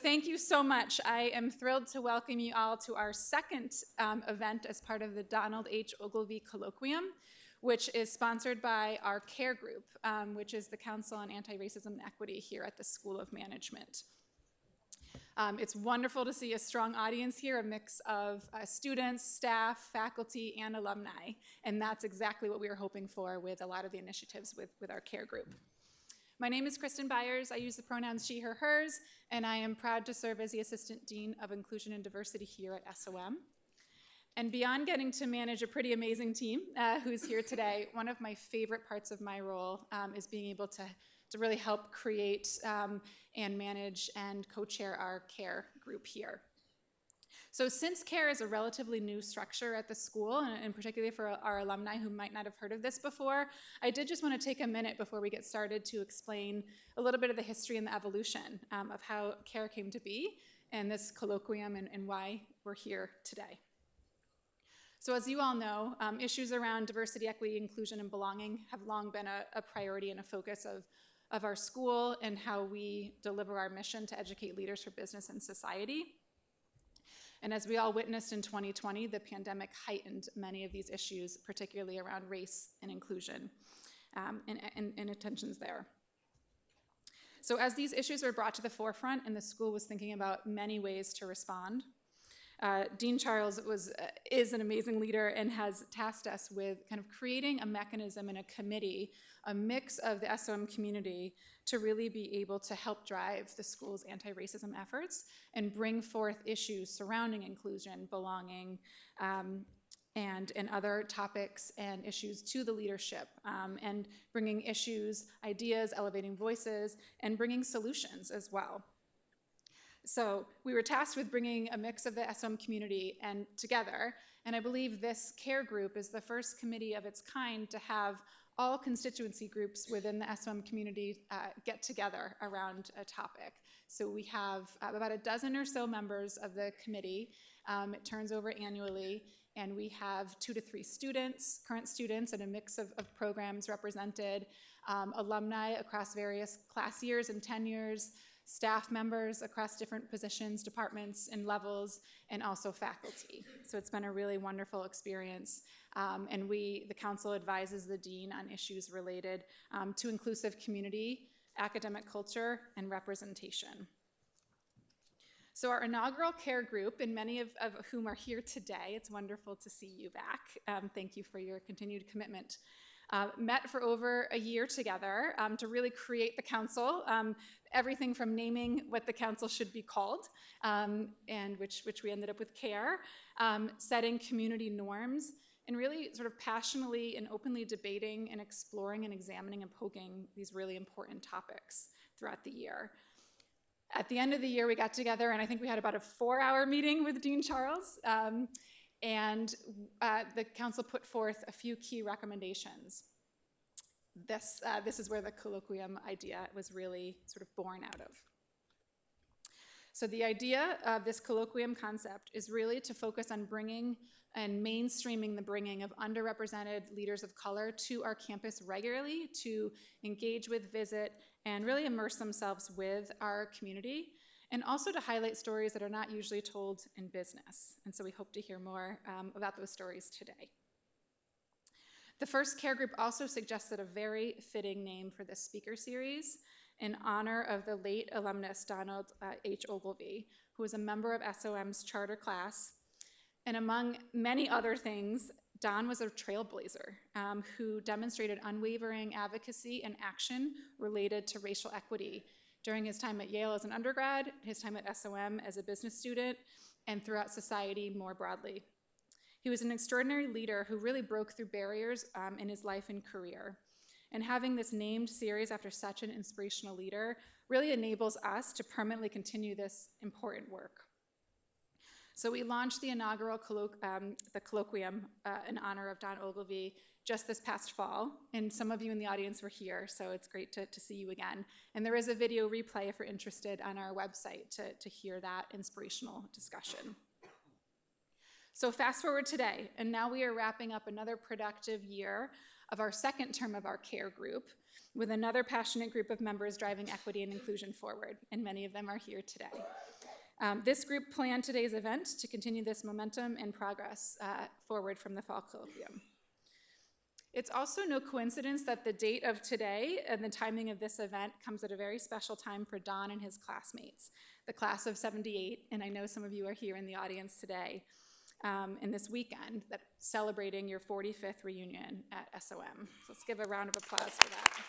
thank you so much. I am thrilled to welcome you all to our second event as part of the Donald H. Ogilvie Colloquium, which is sponsored by our CARE group, which is the Council on Anti-Racism and Equity here at the School of Management. It's wonderful to see a strong audience here, a mix of students, staff, faculty, and alumni, and that's exactly what we were hoping for with a lot of the initiatives with our CARE group. My name is Kristen Byers. I use the pronouns she, her, hers, and I am proud to serve as the Assistant Dean of Inclusion and Diversity here at SOM. And beyond getting to manage a pretty amazing team who's here today, one of my favorite parts of my role is being able to really help create and manage and co-chair our CARE group here. So since CARE is a relatively new structure at the school, and particularly for our alumni who might not have heard of this before, I did just want to take a minute before we get started to explain a little bit of the history and the evolution of how CARE came to be and this colloquium and why we're here today. So as you all know, issues around diversity, equity, inclusion, and belonging have long been a priority and a focus of our school and how we deliver our mission to educate leaders for business and society. And as we all witnessed in 2020, the pandemic heightened many of these issues, particularly around race and inclusion and attentions there. So as these issues were brought to the forefront and the school was thinking about many ways to respond, Dean Charles is an amazing leader and has tasked us with kind of creating a mechanism and a committee, a mix of the SOM community to really be able to help drive the school's anti-racism efforts and bring forth issues surrounding inclusion, belonging, and other topics and issues to the leadership, and bringing issues, ideas, elevating voices, and bringing solutions as well. So we were tasked with bringing a mix of the SOM community and together, and I believe this CARE group is the first committee of its kind to have all constituency groups within the SOM community get together around a topic. So we have about a dozen or so members of the committee. It turns over annually, and we have 2 to 3 students, current students, and a mix of programs represented, alumni across various class years and tenures, staff members across different positions, departments, and levels, and also faculty. So it's been a really wonderful experience. And the council advises the dean on issues related to inclusive community, academic culture, and representation. So our inaugural CARE group, and many of whom are here today, it's wonderful to see you back. Thank you for your continued commitment. Met for over a year together to really create the council, everything from naming what the council should be called, and which we ended up with CARE, setting community norms, and really sort of passionately and openly debating and exploring and examining and poking these really important topics throughout the year. At the end of the year, we got together, and I think we had about a 4-hour meeting with Dean Charles, and the council put forth a few key recommendations. This is where the colloquium idea was really sort of born out of. So the idea of this colloquium concept is really to focus on bringing and mainstreaming the bringing of underrepresented leaders of color to our campus regularly to engage with, visit, and really immerse themselves with our community, and also to highlight stories that are not usually told in business. And so we hope to hear more about those stories today. The first CARE group also suggested a very fitting name for this speaker series in honor of the late alumnus Donald H. Ogilvie, who was a member of SOM's charter class. And among many other things, Don was a trailblazer who demonstrated unwavering advocacy and action related to racial equity during his time at Yale as an undergrad, his time at SOM as a business student, and throughout society more broadly. He was an extraordinary leader who really broke through barriers in his life and career. And having this named series after such an inspirational leader really enables us to permanently continue this important work. So we launched the inaugural colloquium in honor of Don Ogilvie just this past fall, and some of you in the audience were here, so it's great to see you again. And there is a video replay if you're interested on our website to hear that inspirational discussion. So fast forward today, and now we are wrapping up another productive year of our second term of our CARE group, with another passionate group of members driving equity and inclusion forward, and many of them are here today. This group planned today's event to continue this momentum and progress forward from the Fall Colloquium. It's also no coincidence that the date of today and the timing of this event comes at a very special time for Don and his classmates, the class of '78, and I know some of you are here in the audience today, in this weekend, that's celebrating your 45th reunion at SOM. So let's give a round of applause for that.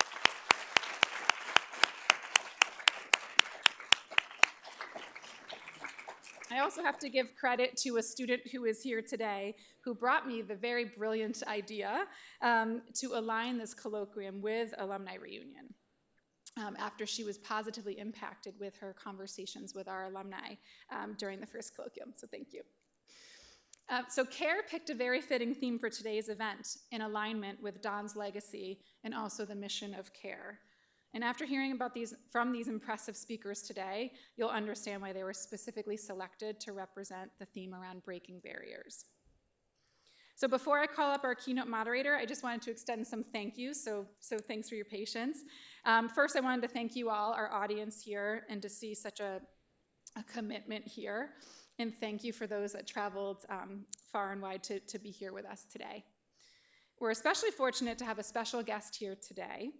I also have to give credit to a student who is here today who brought me the very brilliant idea to align this colloquium with Alumni Reunion after she was positively impacted with her conversations with our alumni during the first colloquium, so thank you. So CARE picked a very fitting theme for today's event in alignment with Don's legacy and also the mission of CARE. And after hearing about from these impressive speakers today, you'll understand why they were specifically selected to represent the theme around breaking barriers. So before I call up our keynote moderator, I just wanted to extend some thank yous, so thanks for your patience. First, I wanted to thank you all, our audience here, and to see such a commitment here. And thank you for those that traveled far and wide to be here with us today. We're especially fortunate to have a special guest here today.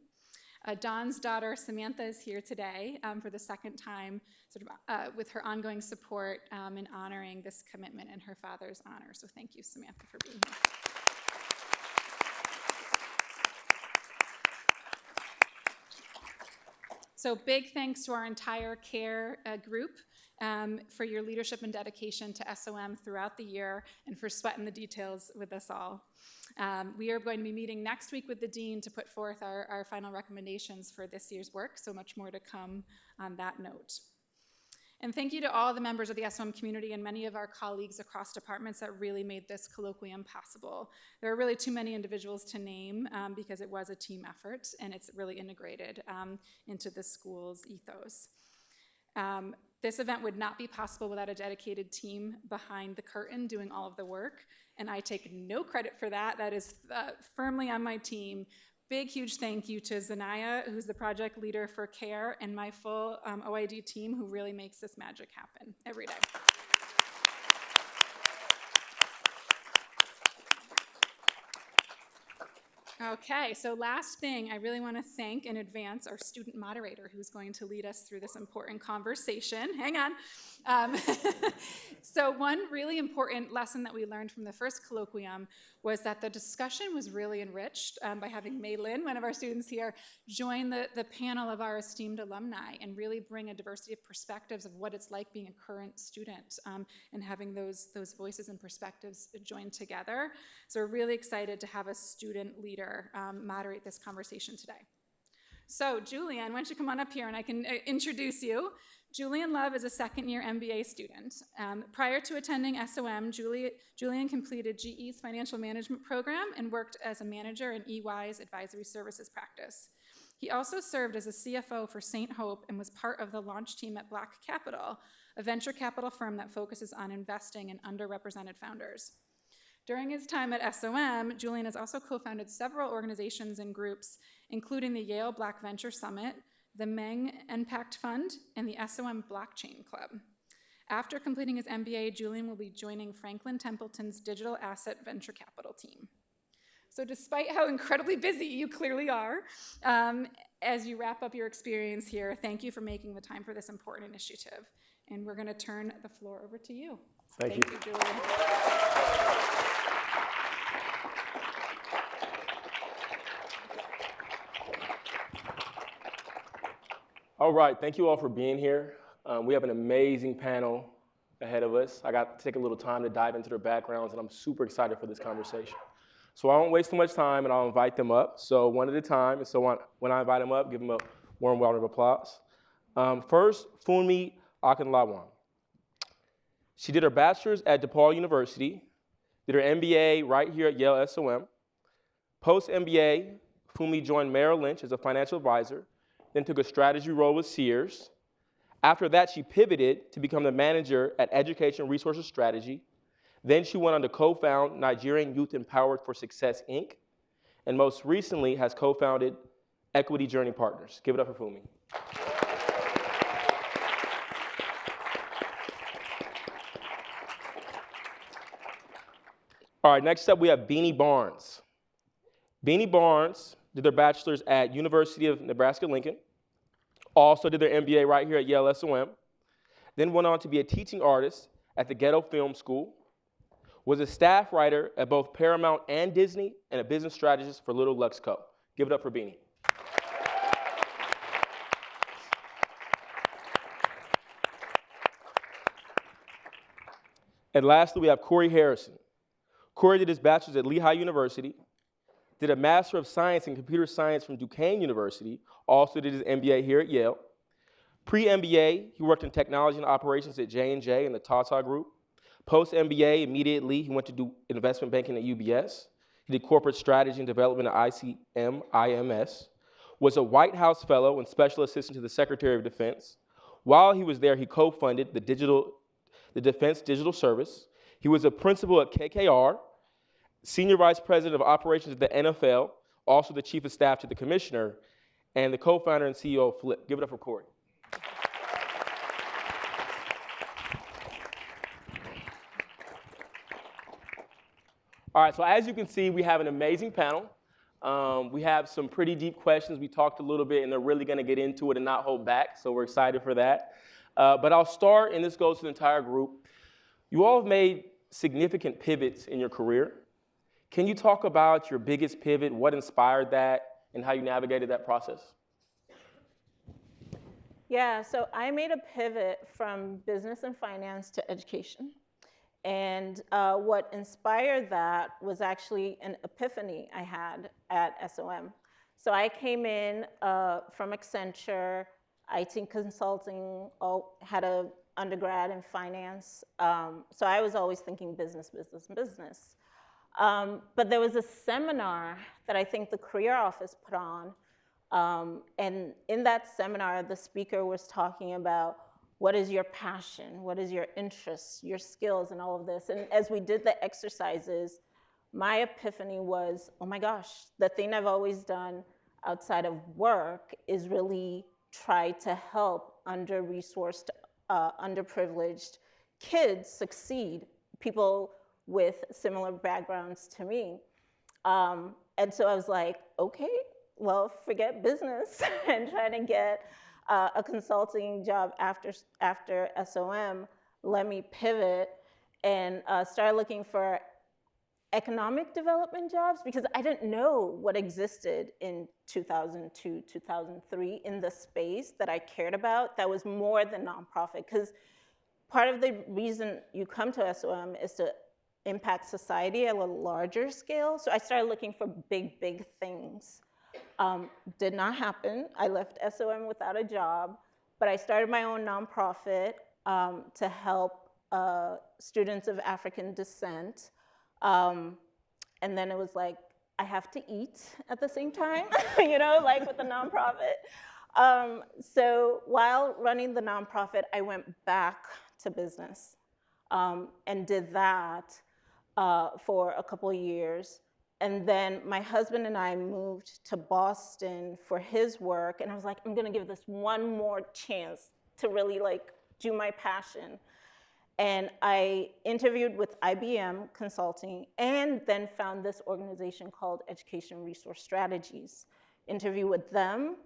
Don's daughter, Samantha, is here today for the second time, with her ongoing support in honoring this commitment in her father's honor. So thank you, Samantha, for being here. So big thanks to our entire CARE group for your leadership and dedication to SOM throughout the year and for sweating the details with us all. We are going to be meeting next week with the Dean to put forth our final recommendations for this year's work, so much more to come on that note. And thank you to all the members of the SOM community and many of our colleagues across departments that really made this colloquium possible. There are really too many individuals to name because it was a team effort and it's really integrated into the school's ethos. This event would not be possible without a dedicated team behind the curtain doing all of the work, and I take no credit for that. That is firmly on my team. Big, huge thank you to Zanaya, who's the project leader for CARE, and my full OID team who really makes this magic happen every day. Okay, so last thing, I really want to thank in advance our student moderator who's going to lead us through this important conversation. Hang on. So one really important lesson that we learned from the first colloquium was that the discussion was really enriched by having Mei Lin, one of our students here, join the panel of our esteemed alumni and really bring a diversity of perspectives of what it's like being a current student and having those voices and perspectives joined together. So we're really excited to have a student leader moderate this conversation today. So Julian, why don't you come on up here and I can introduce you. Julian Love is a second-year MBA student. Prior to attending SOM, Julian completed GE's financial management program and worked as a manager in EY's advisory services practice. He also served as a CFO for St. Hope and was part of the launch team at Black Capital, a venture capital firm that focuses on investing in underrepresented founders. During his time at SOM, Julian has also co-founded several organizations and groups, including the Yale Black Venture Summit, the Meng Impact Fund, and the SOM Blockchain Club. After completing his MBA, Julian will be joining Franklin Templeton's digital asset venture capital team. So despite how incredibly busy you clearly are, as you wrap up your experience here, thank you for making the time for this important initiative. And we're going to turn the floor over to you. So thank you, Julian. All right, thank you all for being here. We have an amazing panel ahead of us. I got to take a little time to dive into their backgrounds, and I'm super excited for this conversation. So I won't waste too much time, and I'll invite them up. So one at a time, and so when I invite them up, give them a warm round of applause. First, Funmi Akinlawan. She did her bachelor's at DePaul University, did her MBA right here at Yale SOM. Post-MBA, Funmi joined Merrill Lynch as a financial advisor, then took a strategy role with Sears. After that, she pivoted to become the manager at Education Resources Strategy. Then she went on to co-found Nigerian Youth Empowered for Success, Inc. and most recently has co-founded Equity Journey Partners. Give it up for Fumi. All right, next up we have Beanie Barnes. Beanie Barnes did their bachelor's at University of Nebraska-Lincoln, also did their MBA right here at Yale SOM, then went on to be a teaching artist at the Ghetto Film School, was a staff writer at both Paramount and Disney, and a business strategist for Little Lux Co. Give it up for Beanie. And lastly, we have Corey Harrison. Corey did his bachelor's at Lehigh University, did a Master of Science in Computer Science from Duquesne University, also did his MBA here at Yale. Pre-MBA, he worked in technology and operations at J&J and the Tata Group. Post-MBA, immediately, he went to do investment banking at UBS. He did corporate strategy and development at ICM, IMS, was a White House fellow and special assistant to the Secretary of Defense. While he was there, he co-funded the Defense Digital Service. He was a principal at KKR, senior vice president of operations at the NFL, also the chief of staff to the commissioner, and the co-founder and CEO of Flip. Give it up for Corey. All right, so as you can see, we have an amazing panel. We have some pretty deep questions. We talked a little bit, and they're really going to get into it and not hold back, so we're excited for that. But I'll start, and this goes to the entire group. You all have made significant pivots in your career. Can you talk about your biggest pivot, what inspired that, and how you navigated that process? Yeah, so I made a pivot from business and finance to education. And what inspired that was actually an epiphany I had at SOM. So I came in from Accenture, IT consulting, had an undergrad in finance. So I was always thinking business, business, business. But there was a seminar that I think the career office put on. And in that seminar, the speaker was talking about what is your passion, what is your interests, your skills, and all of this. And as we did the exercises, my epiphany was, oh my gosh, the thing I've always done outside of work is really try to help under-resourced, underprivileged kids succeed, people with similar backgrounds to me. And so I was like, okay, well, forget business and trying to get a consulting job after SOM. Let me pivot and start looking for economic development jobs, because I didn't know what existed in 2002, 2003 in the space that I cared about that was more than nonprofit. Because part of the reason you come to SOM is to impact society at a larger scale. So I started looking for big, big things. Did not happen. I left SOM without a job, but I started my own nonprofit to help students of African descent. And then it was like, I have to eat at the same time, you know, like with the nonprofit. So while running the nonprofit, I went back to business and did that for a couple of years. And then my husband and I moved to Boston for his work. And I was like, I'm going to give this one more chance to really like do my passion. And I interviewed with IBM Consulting and then found this organization called Education Resource Strategies. Interviewed with them,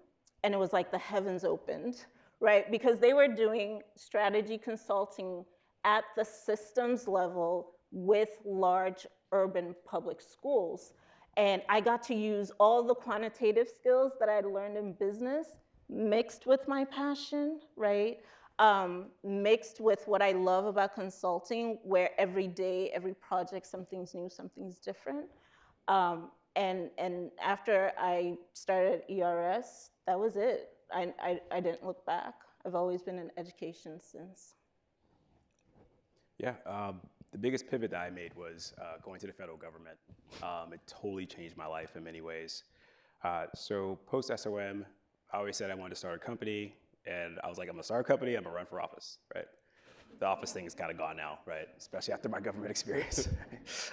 and it was like the heavens opened, right? Because they were doing strategy consulting at the systems level with large urban public schools. And I got to use all the quantitative skills that I'd learned in business mixed with my passion, right? Mixed with what I love about consulting, where every day, every project, something's new, something's different. And after I started ERS, that was it. I didn't look back. I've always been in education since. Yeah, the biggest pivot that I made was going to the federal government. It totally changed my life in many ways. So post-SOM, I always said I wanted to start a company, and I was like, I'm gonna start a company, I'm gonna run for office, right? The office thing is kind of gone now, right? Especially after my government experience.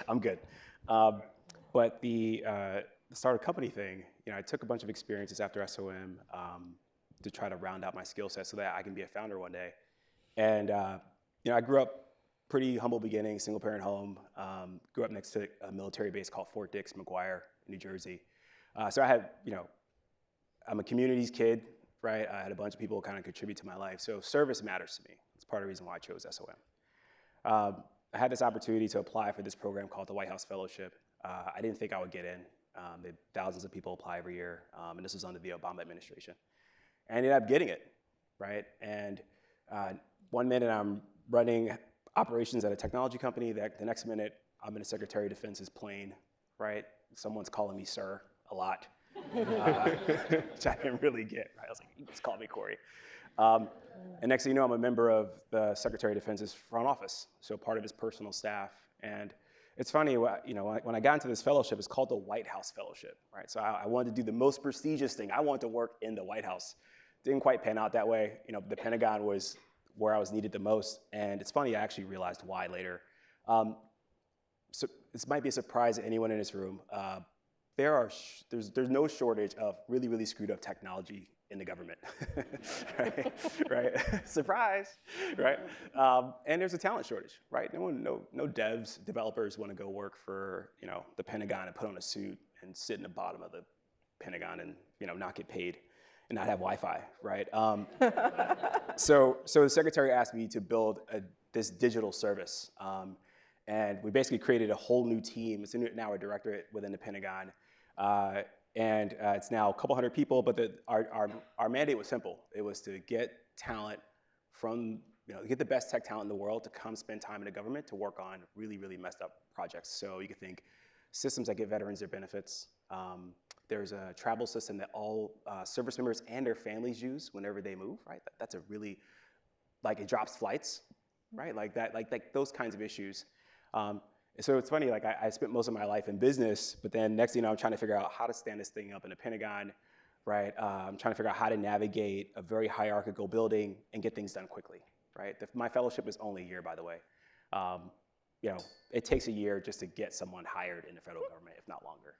I'm good. But the the start a company thing, I took a bunch of experiences after SOM to try to round out my skill set so that I can be a founder one day. And I grew up pretty humble beginnings, single parent home. Grew up next to a military base called Fort Dix, McGuire, New Jersey. So I had, I'm a communities kid, right? I had a bunch of people kind of contribute to my life. So service matters to me. It's part of the reason why I chose SOM. I had this opportunity to apply for this program called the White House Fellowship. I didn't think I would get in. They had thousands of people apply every year, and this was under the Obama administration. And I ended up getting it, right? And one minute I'm running operations at a technology company, the next minute I'm in a Secretary of Defense's plane, right? Someone's calling me sir a lot, which I didn't really get, right? I was like, you just call me Corey. And next thing you know, I'm a member of the Secretary of Defense's front office, so part of his personal staff. And it's funny, when I got into this fellowship, it's called the White House Fellowship, right? So I wanted to do the most prestigious thing. I wanted to work in the White House. Didn't quite pan out that way. The Pentagon was where I was needed the most. And it's funny, I actually realized why later. So this might be a surprise to anyone in this room. There's no shortage of really, really screwed up technology in the government, right? Surprise, right? And there's a talent shortage, right? No devs, developers want to go work for the Pentagon and put on a suit and sit in the bottom of the Pentagon and not get paid and not have Wi-Fi, right? So the secretary asked me to build this digital service, and we basically created a whole new team. It's now a directorate within the Pentagon. And it's now a couple hundred people, but our mandate was simple. It was to get talent from, get the best tech talent in the world to come spend time in the government to work on really, really messed up projects. So you could think systems that give veterans their benefits. There's a travel system that all service members and their families use whenever they move, right? That's a really, it drops flights, right? Like those kinds of issues. So it's funny, I spent most of my life in business, but then next thing I'm trying to figure out how to stand this thing up in the Pentagon, right? I'm trying to figure out how to navigate a very hierarchical building and get things done quickly, right? My fellowship is only a year, by the way. It takes a year just to get someone hired in the federal government, if not longer,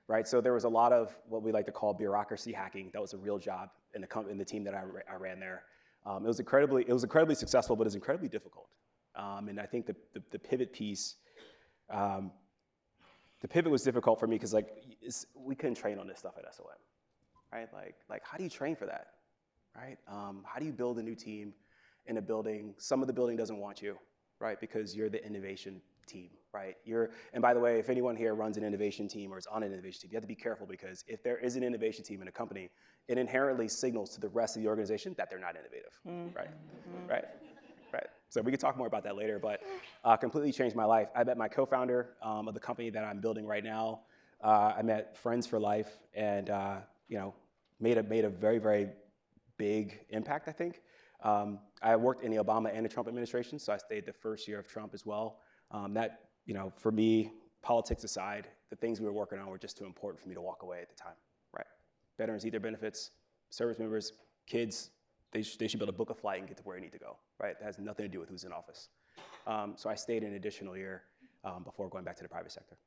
right? So there was a lot of what we like to call bureaucracy hacking. That was a real job in the team that I ran there. It was incredibly successful, but it was incredibly difficult. And I think the pivot piece. The pivot was difficult for me because we couldn't train on this stuff at SOM, right? Like how do you train for that, right? How do you build a new team in a building? Some of the building doesn't want you, right? Because you're the innovation team, right? And by the way, if anyone here runs an innovation team or is on an innovation team, you have to be careful because if there is an innovation team in a company, it inherently signals to the rest of the organization that they're not innovative, right? Right? Right. So we could talk more about that later, but completely changed my life. I met my co-founder of the company that I'm building right now. I met friends for life, and made a very, very big impact, I think. I worked in the Obama and the Trump administration, so I stayed the first year of Trump as well. For me, politics aside, the things we were working on were just too important for me to walk away at the time, right? Veterans need their benefits, service members, kids, they should be able to book a flight and get to where they need to go, right? That has nothing to do with who's in office. So I stayed an additional year before going back to the private sector.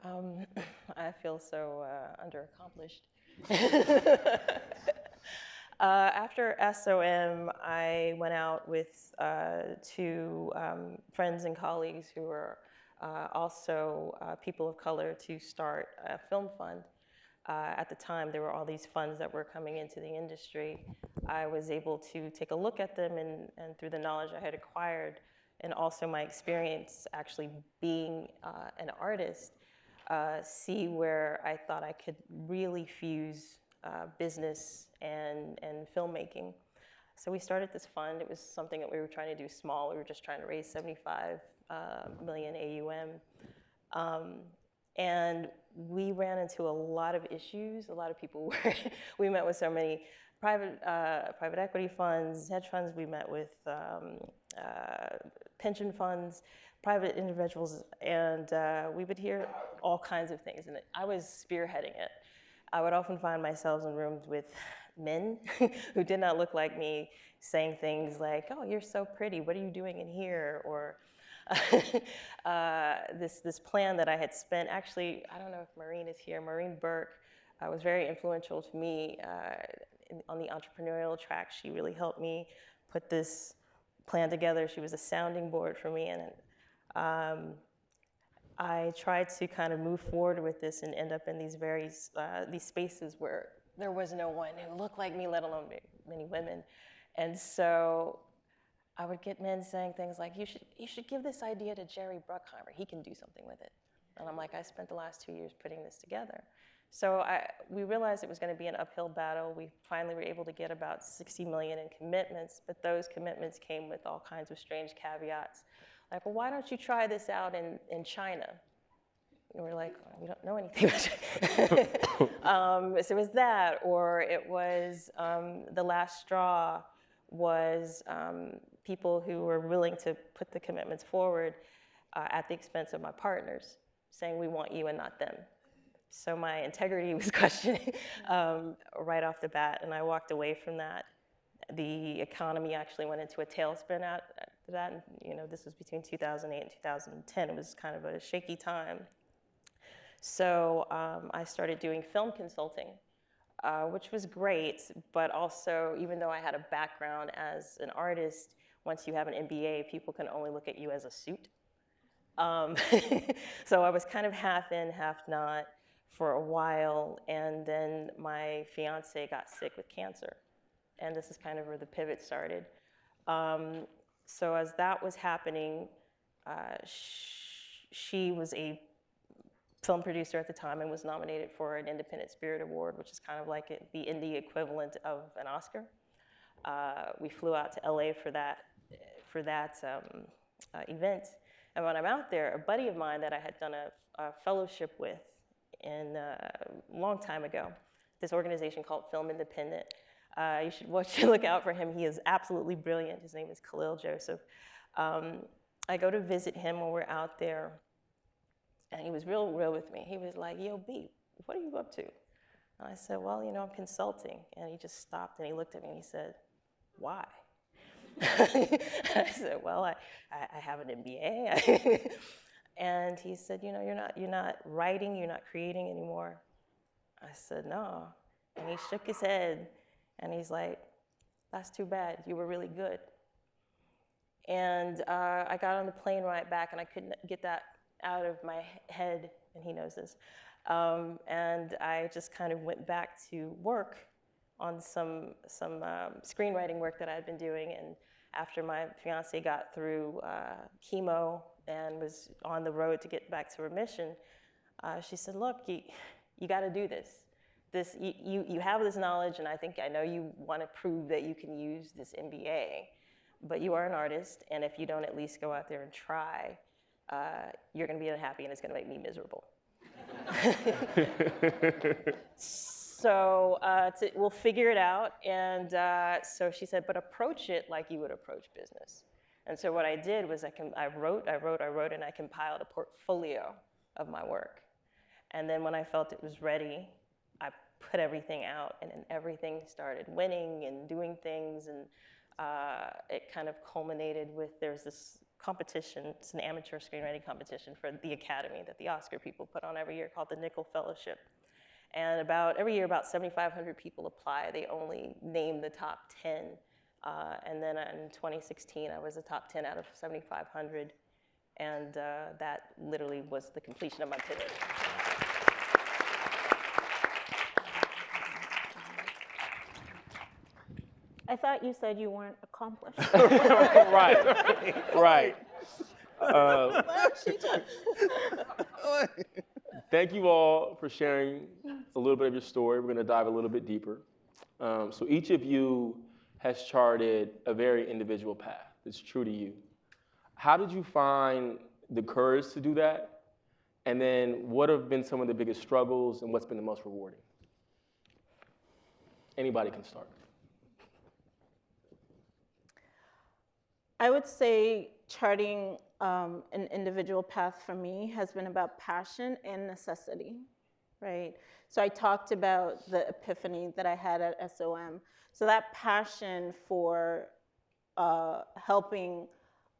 I feel so underaccomplished. After SOM, I went out with two friends and colleagues who were also people of color to start a film fund. At the time, there were all these funds that were coming into the industry. I was able to take a look at them and through the knowledge I had acquired and also my experience actually being an artist, see where I thought I could really fuse business and filmmaking. So we started this fund. It was something that we were trying to do small. We were just trying to raise 75 million AUM. And we ran into a lot of issues. A lot of people we met with so many private equity funds, hedge funds. We met with pension funds, private individuals, and we would hear all kinds of things. And I was spearheading it. I would often find myself in rooms with men who did not look like me saying things like, "Oh, you're so pretty. What are you doing in here?" Or this plan that I had spent. Actually, I don't know if Maureen is here. Maureen Burke was very influential to me on the entrepreneurial track. She really helped me put this plan together. She was a sounding board for me, and I tried to kind of move forward with this and end up in these these spaces where there was no one who looked like me, let alone many women. And so I would get men saying things like, you should give this idea to Jerry Bruckheimer. He can do something with it. And I'm like, I spent the last 2 years putting this together. So we realized it was going to be an uphill battle. We finally were able to get about 60 million in commitments, but those commitments came with all kinds of strange caveats. Like, well, why don't you try this out in China? And we're like, we don't know anything about China. So it was that, or it was the last straw was people who were willing to put the commitments forward at the expense of my partners, saying we want you and not them. So my integrity was questioned right off the bat, and I walked away from that. The economy actually went into a tailspin after that. You know, this was between 2008 and 2010. It was kind of a shaky time. So I started doing film consulting, which was great, but also, even though I had a background as an artist, once you have an MBA, people can only look at you as a suit. So I was kind of half in, half not for a while, and then my fiance got sick with cancer. And this is kind of where the pivot started. So as that was happening, she was a film producer at the time and was nominated for an Independent Spirit Award, which is kind of like the indie equivalent of an Oscar. We flew out to LA for that event. And when I'm out there, a buddy of mine that I had done a fellowship with a long time ago, this organization called Film Independent. You should look out for him. He is absolutely brilliant. His name is Khalil Joseph. I go to visit him when we're out there, and he was real with me. He was like, yo, B, what are you up to? And I said, well, you know, I'm consulting. And he just stopped and he looked at me and he said, why? I said, well, I have an MBA. And he said, you know, you're not writing, you're not creating anymore. I said, no. And he shook his head and he's like, that's too bad, you were really good. And I got on the plane ride back and I couldn't get that out of my head, and he knows this. And I just kind of went back to work on some screenwriting work that I had been doing. And after my fiance got through chemo and was on the road to get back to remission, she said, look, you got to do this. You have this knowledge, and I know you want to prove that you can use this MBA, but you are an artist, and if you don't at least go out there and try, you're going to be unhappy, and it's going to make me miserable. So we'll figure it out. And so she said, but approach it like you would approach business. And so what I did was I wrote, and I compiled a portfolio of my work. And then when I felt it was ready, I put everything out, and then everything started winning and doing things. And it kind of culminated with, there's this competition, it's an amateur screenwriting competition for the Academy that the Oscar people put on every year called the Nickel Fellowship. And every year about 7,500 people apply. They only name the top 10. And then in 2016, I was the top 10 out of 7,500. And that literally was the completion of my pivot. I thought you said you weren't accomplished. Right. Thank you all for sharing a little bit of your story. We're going to dive a little bit deeper. So each of you has charted a very individual path that's true to you. How did you find the courage to do that? And then what have been some of the biggest struggles, and what's been the most rewarding? Anybody can start. I would say charting an individual path for me has been about passion and necessity, right? So I talked about the epiphany that I had at SOM. So that passion for helping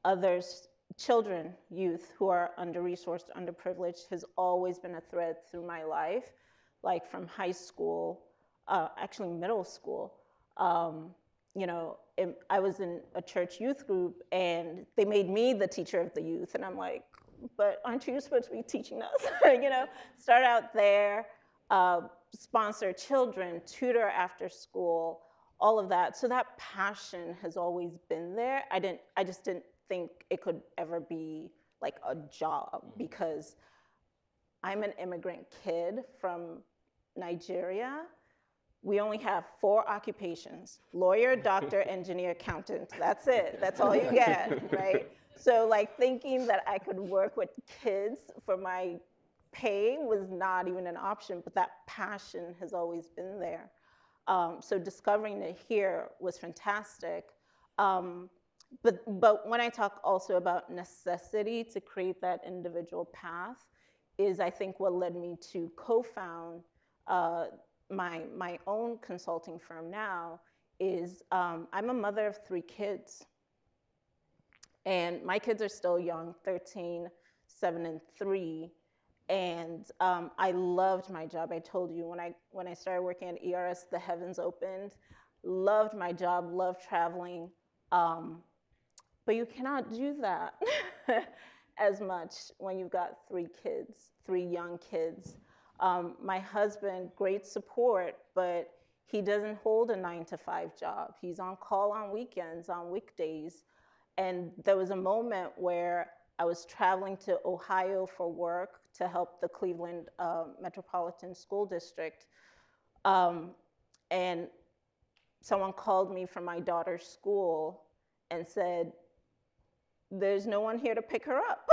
others children, youth who are under-resourced, underprivileged has always been a thread through my life, like from high school, actually middle school. You know, I was in a church youth group and they made me the teacher of the youth. And I'm like, but aren't you supposed to be teaching us? You know, start out there, sponsor children, tutor after school, all of that. So that passion has always been there. I just didn't think it could ever be like a job, because I'm an immigrant kid from Nigeria. We only have 4 occupations: lawyer, doctor, engineer, accountant. That's it. That's all you get, right? So like thinking that I could work with kids for my pay was not even an option, but that passion has always been there. So discovering it here was fantastic. But when I talk also about necessity to create that individual path is, I think, what led me to co-found my own consulting firm now is I'm a mother of 3 kids. And my kids are still young, 13, 7, and 3. And I loved my job. I told you, when I started working at ERS, the heavens opened. Loved my job, loved traveling. But you cannot do that as much when you've got 3 kids, 3 young kids. My husband, great support, but he doesn't hold a 9-to-5 job. He's on call on weekends, on weekdays. And there was a moment where I was traveling to Ohio for work to help the Cleveland Metropolitan School District. And someone called me from my daughter's school and said, there's no one here to pick her up.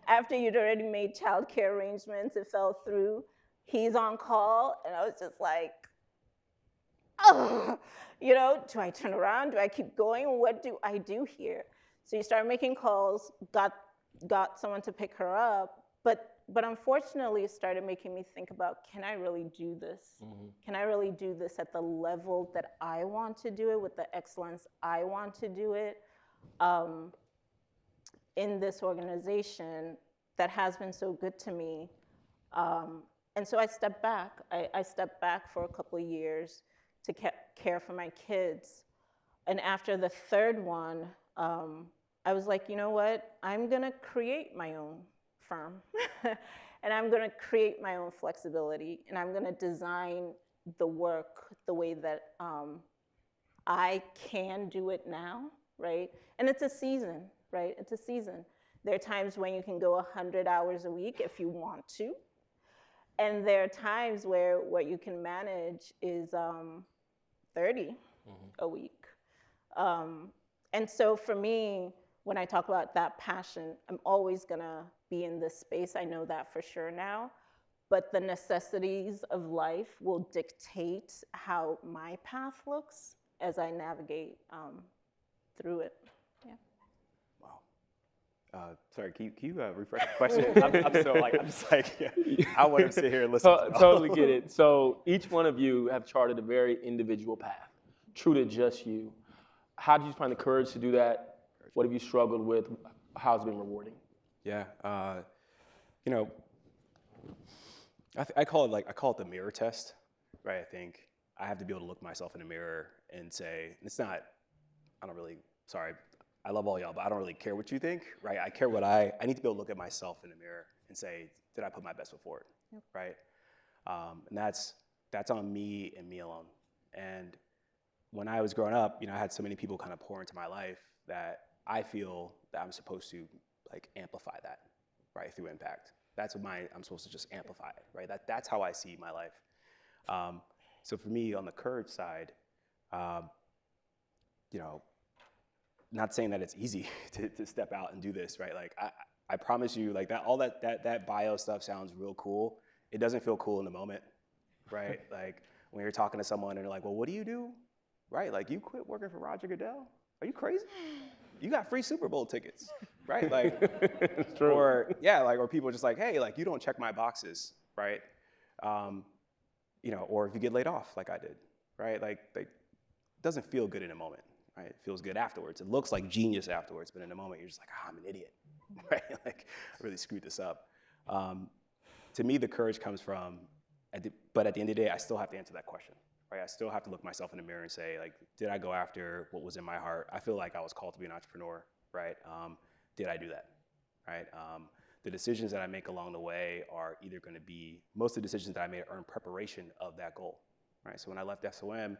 After you'd already made childcare arrangements, it fell through. He's on call, and I was just like, oh, you know, do I turn around? Do I keep going? What do I do here? So you start making calls, got someone to pick her up, but unfortunately it started making me think about, can I really do this? Can I really do this at the level that I want to do it, with the excellence I want to do it? In this organization that has been so good to me. And so I stepped back. I stepped back for a couple of years to care for my kids. And after the 3rd one, I was like, you know what? I'm gonna create my own firm. And I'm gonna create my own flexibility. And I'm gonna design the work the way that I can do it now, right? And it's a season, right? It's a season. There are times when you can go 100 hours a week if you want to. And there are times where what you can manage is 30 a week. And so for me, when I talk about that passion, I'm always gonna be in this space. I know that for sure now. But the necessities of life will dictate how my path looks as I navigate through it. Sorry, can you refresh the question? I'm just like, I want to sit here and listen. Totally get it. So each one of you have charted a very individual path, true to just you. How did you find the courage to do that? What have you struggled with? How's it been rewarding? Yeah, you know, I call it the mirror test, right? I think I have to be able to look myself in the mirror and say, I love all y'all, but I don't really care what you think, right? I care I need to be able to look at myself in the mirror and say, did I put my best foot forward, right? And that's on me and me alone. And when I was growing up, I had so many people kind of pour into my life that I feel that I'm supposed to like amplify that, right, through impact. That's what I'm supposed to just amplify it, right? That's how I see my life. So for me, on the courage side, not saying that it's easy to step out and do this, right? Like I promise you, like all that bio stuff sounds real cool. It doesn't feel cool in the moment, right? Like when you're talking to someone and they're like, well, what do you do? Right? Like you quit working for Roger Goodell? Are you crazy? You got free Super Bowl tickets, right? Like, It's true. or people are just like, hey, like you don't check my boxes, right? Or if you get laid off like I did, right? Like it doesn't feel good in a moment. right? It feels good afterwards. It looks like genius afterwards, but in the moment, you're just like, I'm an idiot, right? Like, I really screwed this up. To me, the courage comes from, but at the end of the day, I still have to answer that question, right? I still have to look myself in the mirror and say, like, did I go after what was in my heart? I feel like I was called to be an entrepreneur, right? Did I do that, right? The decisions that I make along the way are either going to be, most of the decisions that I made are in preparation of that goal, right? So when I left SOM, I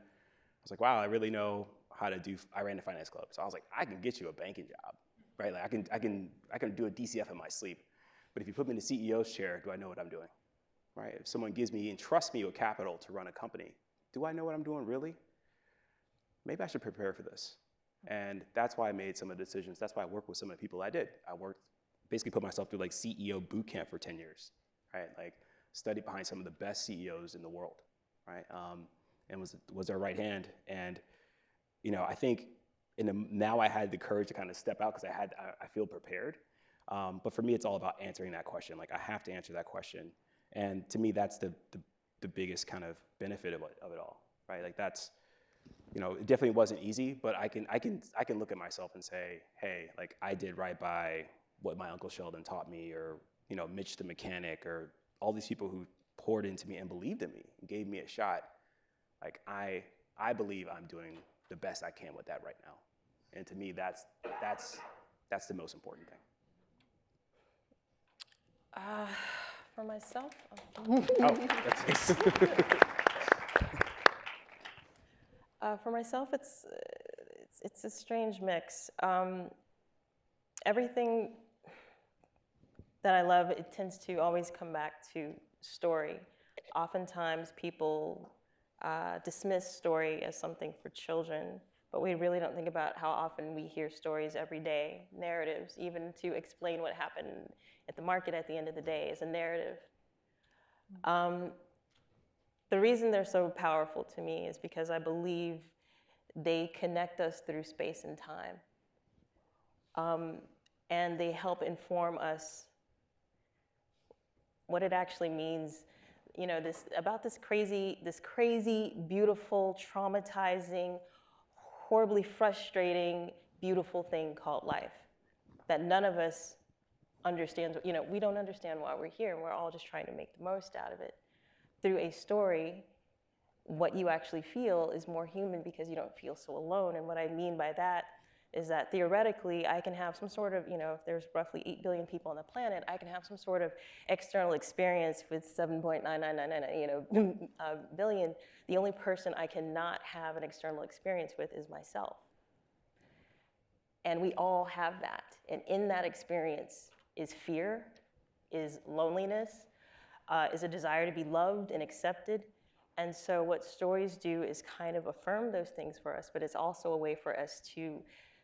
was like, wow, I really know how to do, I ran the finance club. So I was like, I can get you a banking job, right? Like I can do a DCF in my sleep. But if you put me in the CEO's chair, do I know what I'm doing, right? If someone gives me and trusts me with capital to run a company, do I know what I'm doing really? Maybe I should prepare for this. And that's why I made some of the decisions. That's why I worked with some of the people I did. I basically put myself through like CEO boot camp for 10 years, right? Like studied behind some of the best CEOs in the world, right? And was their right hand. And, you know, I think now I had the courage to kind of step out because I feel prepared. But for me, it's all about answering that question. Like I have to answer that question. And to me, that's the biggest kind of benefit of it all, right? Like that's, you know, it definitely wasn't easy, but I can look at myself and say, hey, like I did right by what my Uncle Sheldon taught me, or, you know, Mitch the mechanic, or all these people who poured into me and believed in me and gave me a shot. Like I believe I'm doing the best I can with that right now. And to me, that's the most important thing. For myself, for myself, it's a strange mix. Everything that I love, it tends to always come back to story. Oftentimes, people dismiss story as something for children, but we really don't think about how often we hear stories every day, narratives, even to explain what happened at the market at the end of the day is a narrative. The reason they're so powerful to me is because I believe they connect us through space and time. And they help inform us what it actually means, you know, this crazy, beautiful, traumatizing, horribly frustrating, beautiful thing called life that none of us understands. You know, we don't understand why we're here, and we're all just trying to make the most out of it. Through a story, what you actually feel is more human because you don't feel so alone. And what I mean by that is that theoretically, I can have some sort of, you know, if there's roughly 8 billion people on the planet, I can have some sort of external experience with 7.9999, billion. The only person I cannot have an external experience with is myself. And we all have that. And in that experience is fear, is loneliness, is a desire to be loved and accepted. And so what stories do is kind of affirm those things for us, but it's also a way for us to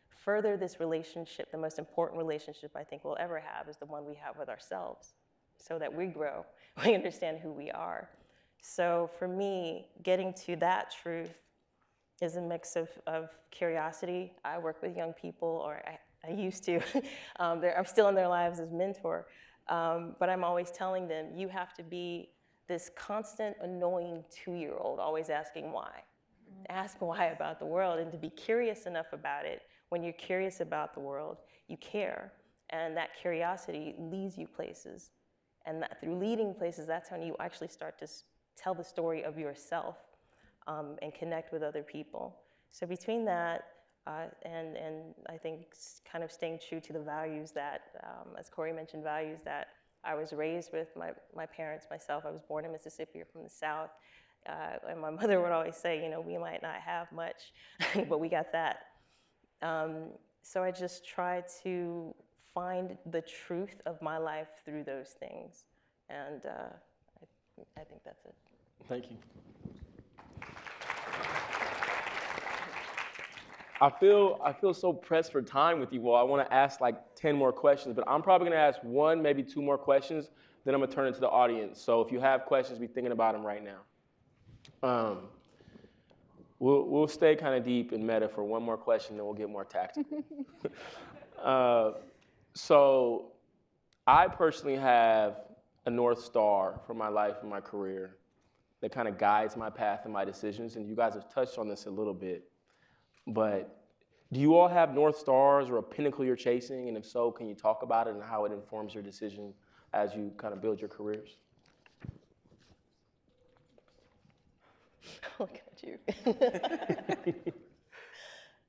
further this relationship. The most important relationship I think we'll ever have is the one we have with ourselves, so that we grow, we understand who we are. So for me, getting to that truth is a mix of curiosity. I work with young people, or I used to. I'm still in their lives as mentor, but I'm always telling them, you have to be this constant, annoying 2-year-old, always asking why. Ask why about the world, and to be curious enough about it. When you're curious about the world, you care, and that curiosity leads you places. And that through leading places, that's when you actually start to tell the story of yourself and connect with other people. So between that, and I think kind of staying true to the values that, as Corey mentioned, values that I was raised with, my parents, myself, I was born in Mississippi, or from the South, and my mother would always say, you know, we might not have much, but we got that. So I just try to find the truth of my life through those things, and I think that's it. Thank you. I feel so pressed for time with you all. I want to ask like 10 more questions, but I'm probably going to ask 1, maybe 2 more questions, then I'm going to turn it to the audience. So if you have questions, be thinking about them right now. We'll stay kind of deep in meta for 1 more question, then we'll get more tactical. So I personally have a North Star for my life and my career that kind of guides my path and my decisions, and you guys have touched on this a little bit. But Do you all have North Stars or a pinnacle you're chasing? And if so, can you talk about it and how it informs your decision as you kind of build your careers? Look at you.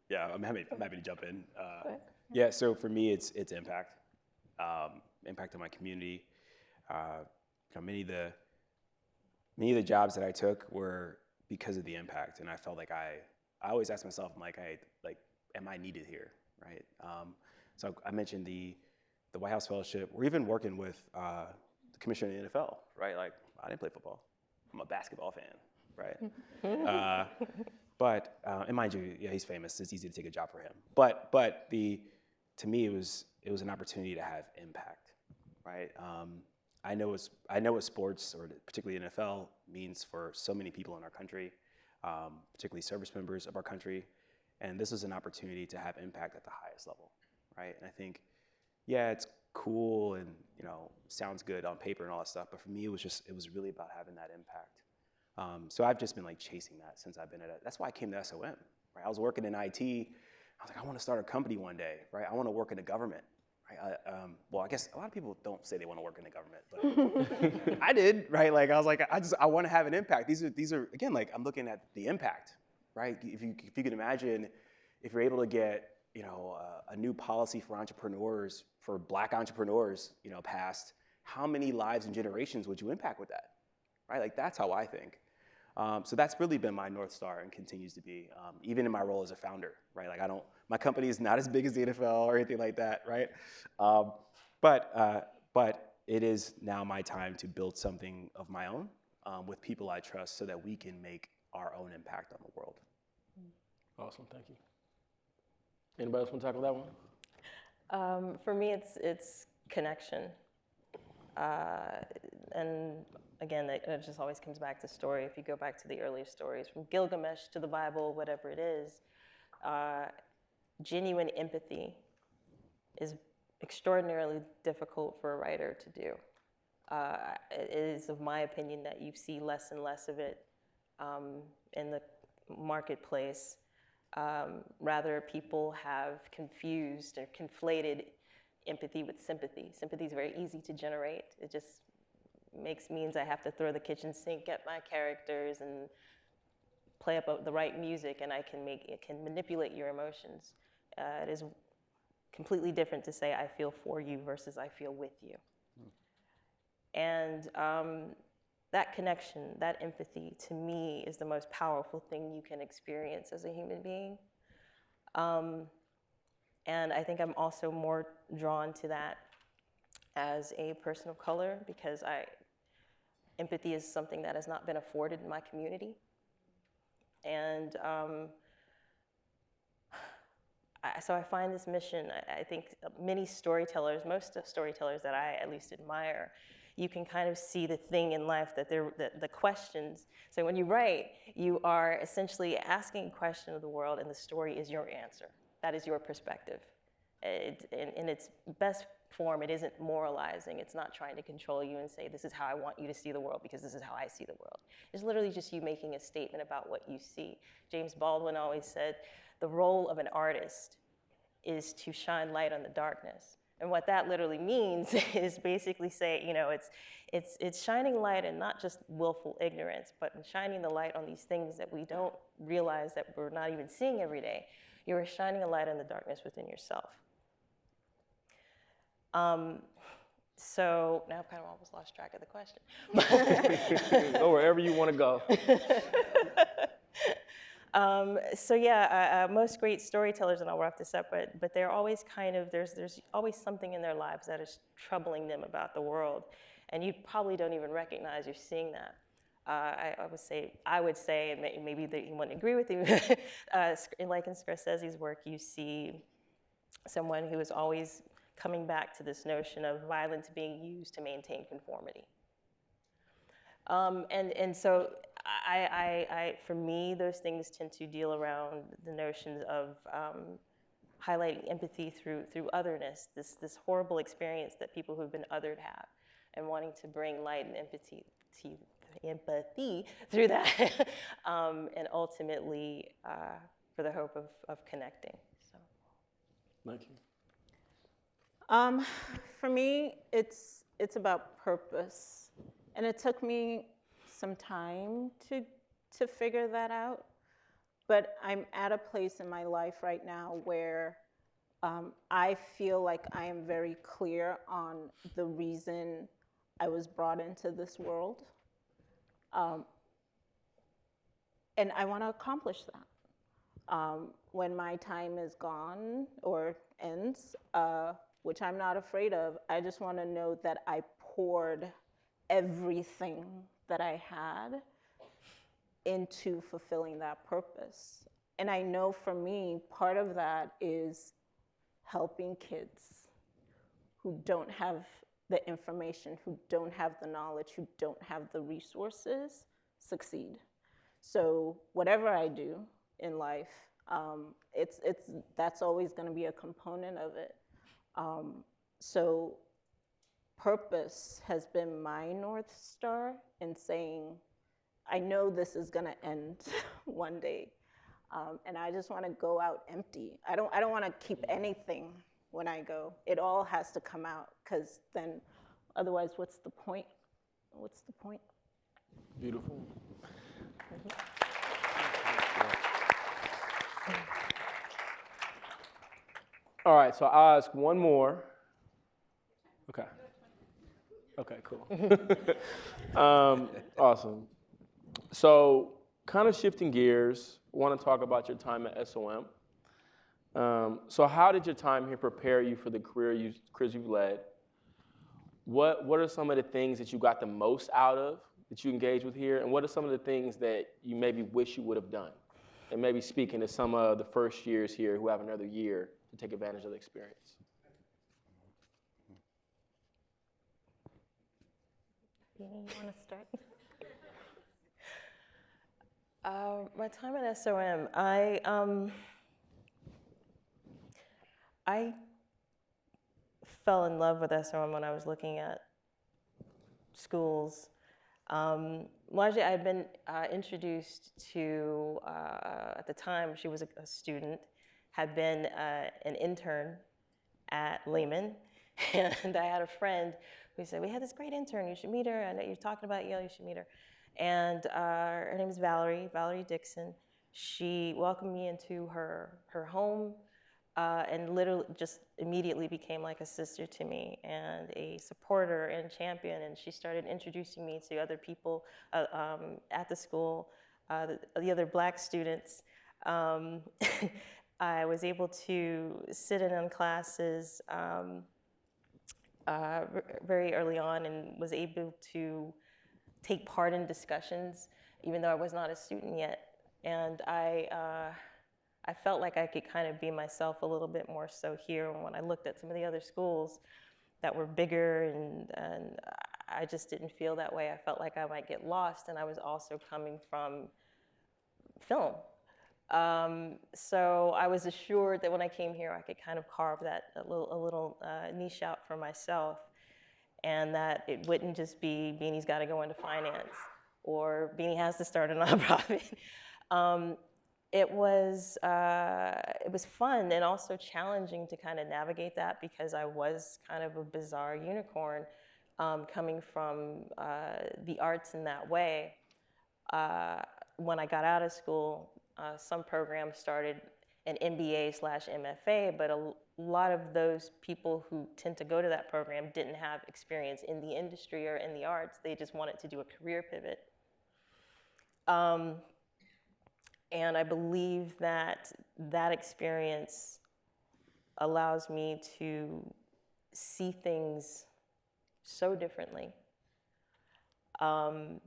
Yeah, I'm happy to jump in. Yeah, so for me, it's impact, impact on my community. Many of the jobs that I took were because of the impact, and I felt like I always ask myself, I'm like, hey, like, am I needed here, right? So I mentioned the White House Fellowship. We're even working with the commissioner of the NFL, right? Like, I didn't play football. I'm a basketball fan, right? And mind you, yeah, he's famous. It's easy to take a job for him. But to me, it was an opportunity to have impact, right? I know what sports, or particularly NFL, means for so many people in our country, particularly service members of our country, and this was an opportunity to have impact at the highest level, right? And I think, yeah, it's cool and sounds good on paper and all that stuff, but for me, it was really about having that impact. So I've just been like chasing that since I've been at it. That's why I came to SOM, right? I was working in IT. I was like, I want to start a company one day, right? I want to work in the government, right? Well, I guess a lot of people don't say they want to work in the government, but I did, right? Like I was like, I want to have an impact. These are again, like I'm looking at the impact, right? If you can imagine, if you're able to get a new policy for entrepreneurs, for Black entrepreneurs, passed, how many lives and generations would you impact with that, right? Like that's how I think. So that's really been my North Star and continues to be, even in my role as a founder, right? Like my company is not as big as the NFL or anything like that, right? But it is now my time to build something of my own with people I trust so that we can make our own impact on the world. Awesome, thank you. Anybody else want to tackle that one? For me, it's connection. And again, it just always comes back to story. If you go back to the earliest stories, from Gilgamesh to the Bible, whatever it is, genuine empathy is extraordinarily difficult for a writer to do. It is of my opinion that you see less and less of it in the marketplace. Rather, people have confused or conflated empathy with sympathy. Sympathy is very easy to generate. It just means I have to throw the kitchen sink at my characters and play up the right music, and it can manipulate your emotions. It is completely different to say I feel for you versus I feel with you. And that connection, that empathy, to me, is the most powerful thing you can experience as a human being. And I think I'm also more drawn to that as a person of color because empathy is something that has not been afforded in my community. And so I find this mission, I think many storytellers, most storytellers that I at least admire, you can kind of see the thing in life that the questions. So when you write, you are essentially asking a question of the world, and the story is your answer. That is your perspective. In its best form, it isn't moralizing. It's not trying to control you and say, this is how I want you to see the world because this is how I see the world. It's literally just you making a statement about what you see. James Baldwin always said, the role of an artist is to shine light on the darkness. And what that literally means is basically say, it's shining light and not just willful ignorance, but shining the light on these things that we don't realize that we're not even seeing every day. You're shining a light on the darkness within yourself. So now I've kind of almost lost track of the question. Go wherever you want to go. So yeah, most great storytellers, and I'll wrap this up, but they're always there's always something in their lives that is troubling them about the world, and you probably don't even recognize you're seeing that. I would say, and maybe you wouldn't agree with me, like in Scorsese's work, you see someone who is always coming back to this notion of violence being used to maintain conformity. And so for me, those things tend to deal around the notions of highlighting empathy through otherness, this horrible experience that people who've been othered have, and wanting to bring light and empathy through that, and ultimately for the hope of connecting. So. Thank you. For me, it's about purpose, and it took me some time to figure that out. But I'm at a place in my life right now where I feel like I am very clear on the reason I was brought into this world, and I want to accomplish that. When my time is gone or ends, which I'm not afraid of, I just want to know that I poured everything that I had into fulfilling that purpose. And I know for me, part of that is helping kids who don't have the information, who don't have the knowledge, who don't have the resources succeed. So whatever I do in life, that's always going to be a component of it. So purpose has been my North Star in saying, I know this is going to end one day, and I just want to go out empty. I don't want to keep anything when I go. It all has to come out, because then otherwise, what's the point? What's the point? Beautiful. All right, so I'll ask one more. Okay. Okay, cool. Awesome. So, kind of shifting gears, I want to talk about your time at SOM. So, how did your time here prepare you for the careers you've led? What are some of the things that you got the most out of that you engaged with here, and what are some of the things that you maybe wish you would have done? And maybe speaking to some of the first years here who have another year to take advantage of the experience. You want to start? My time at SOM, I fell in love with SOM when I was looking at schools. Largely, I had been introduced to, at the time, she was a student, had been an intern at Lehman, and I had a friend who said, we had this great intern, you should meet her, I know you're talking about Yale, you should meet her. And her name is Valerie Dixon. She welcomed me into her home, and literally just immediately became like a sister to me and a supporter and champion. And she started introducing me to other people at the school, the other Black students. I was able to sit in on classes very early on and was able to take part in discussions, even though I was not a student yet. And I felt like I could kind of be myself a little bit more so here. When I looked at some of the other schools that were bigger, and I just didn't feel that way. I felt like I might get lost, and I was also coming from film. So I was assured that when I came here, I could kind of carve that a little niche out for myself, and that it wouldn't just be Beanie's got to go into finance or Beanie has to start a nonprofit. It was fun and also challenging to kind of navigate that, because I was kind of a bizarre unicorn coming from the arts in that way. When I got out of school, some programs started an MBA/MFA, but a lot of those people who tend to go to that program didn't have experience in the industry or in the arts. They just wanted to do a career pivot. And I believe that that experience allows me to see things so differently. And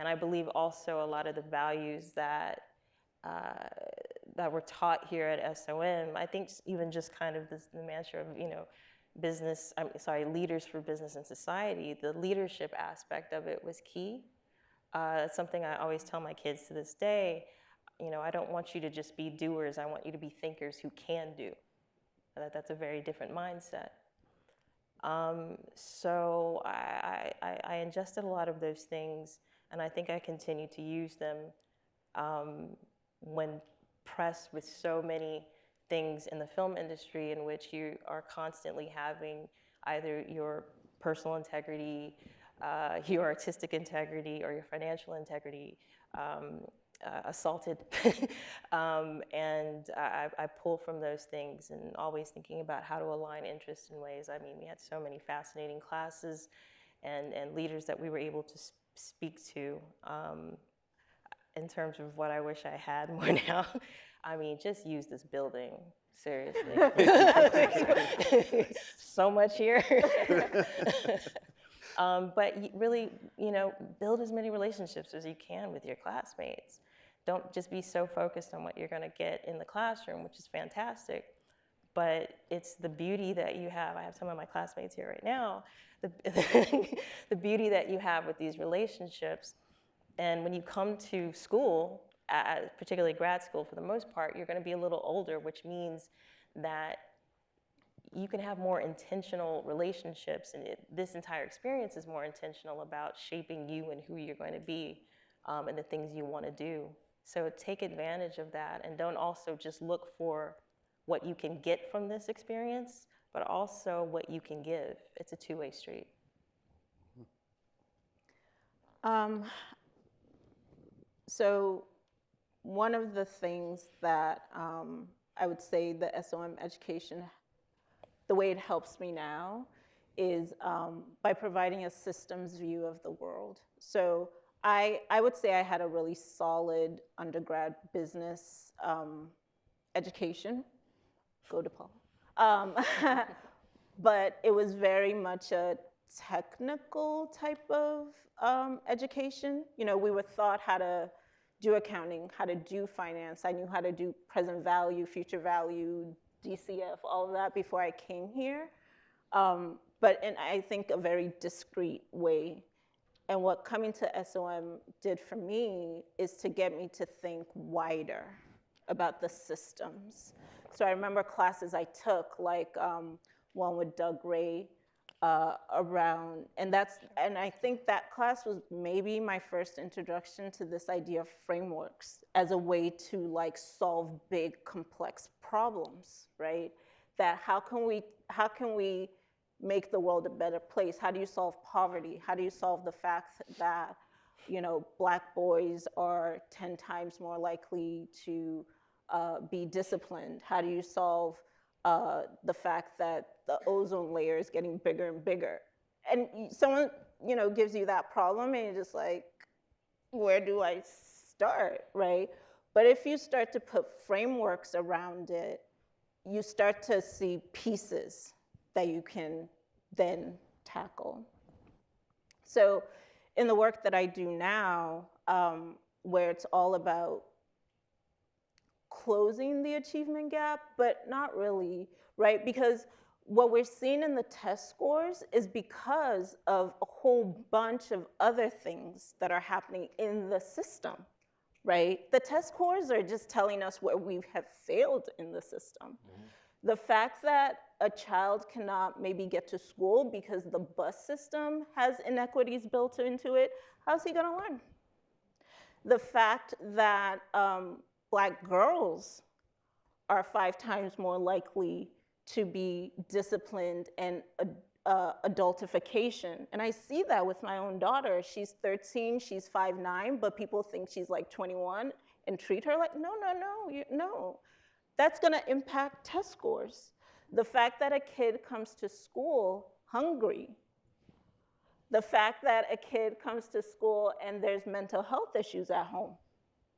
I believe also a lot of the values that that were taught here at SOM, I think even just kind of the mantra of, leaders for business and society, the leadership aspect of it was key. It's something I always tell my kids to this day. I don't want you to just be doers. I want you to be thinkers who can do. That's a very different mindset. So I ingested a lot of those things, and I think I continue to use them when pressed with so many things in the film industry in which you are constantly having either your personal integrity, your artistic integrity, or your financial integrity assaulted. And I pull from those things and always thinking about how to align interests in ways. I mean, we had so many fascinating classes and leaders that we were able to speak to in terms of what I wish I had more now. I mean, just use this building, seriously. So much here. But really, build as many relationships as you can with your classmates. Don't just be so focused on what you're going to get in the classroom, which is fantastic, but it's the beauty that you have. I have some of my classmates here right now. The beauty that you have with these relationships. And when you come to school, particularly grad school for the most part, you're going to be a little older, which means that you can have more intentional relationships, and this entire experience is more intentional about shaping you and who you're going to be and the things you want to do. So take advantage of that, and don't also just look for what you can get from this experience, but also what you can give. It's a two-way street. So one of the things that I would say the SOM education, the way it helps me now is by providing a systems view of the world. So I would say I had a really solid undergrad business education. Go DePaul. But it was very much a technical type of education. We were taught how to do accounting, how to do finance. I knew how to do present value, future value, DCF, all of that before I came here. But in, I think, a very discrete way. And what coming to SOM did for me is to get me to think wider about the systems. So I remember classes I took, like one with Doug Ray around, and I think that class was maybe my first introduction to this idea of frameworks as a way to solve big, complex problems, right? That how can we make the world a better place? How do you solve poverty? How do you solve the fact that Black boys are 10 times more likely to be disciplined? How do you solve the fact that the ozone layer is getting bigger and bigger? And someone gives you that problem, and you're just like, where do I start, right? But if you start to put frameworks around it, you start to see pieces that you can then tackle. So in the work that I do now, where it's all about closing the achievement gap, but not really, right? Because what we're seeing in the test scores is because of a whole bunch of other things that are happening in the system, right? The test scores are just telling us where we have failed in the system. Mm-hmm. The fact that a child cannot maybe get to school because the bus system has inequities built into it, how's he gonna learn? The fact that Black girls are 5 times more likely to be disciplined and adultification. And I see that with my own daughter. She's 13, she's 5'9", but people think she's like 21 and treat her like, no. That's gonna impact test scores. The fact that a kid comes to school hungry, the fact that a kid comes to school and there's mental health issues at home,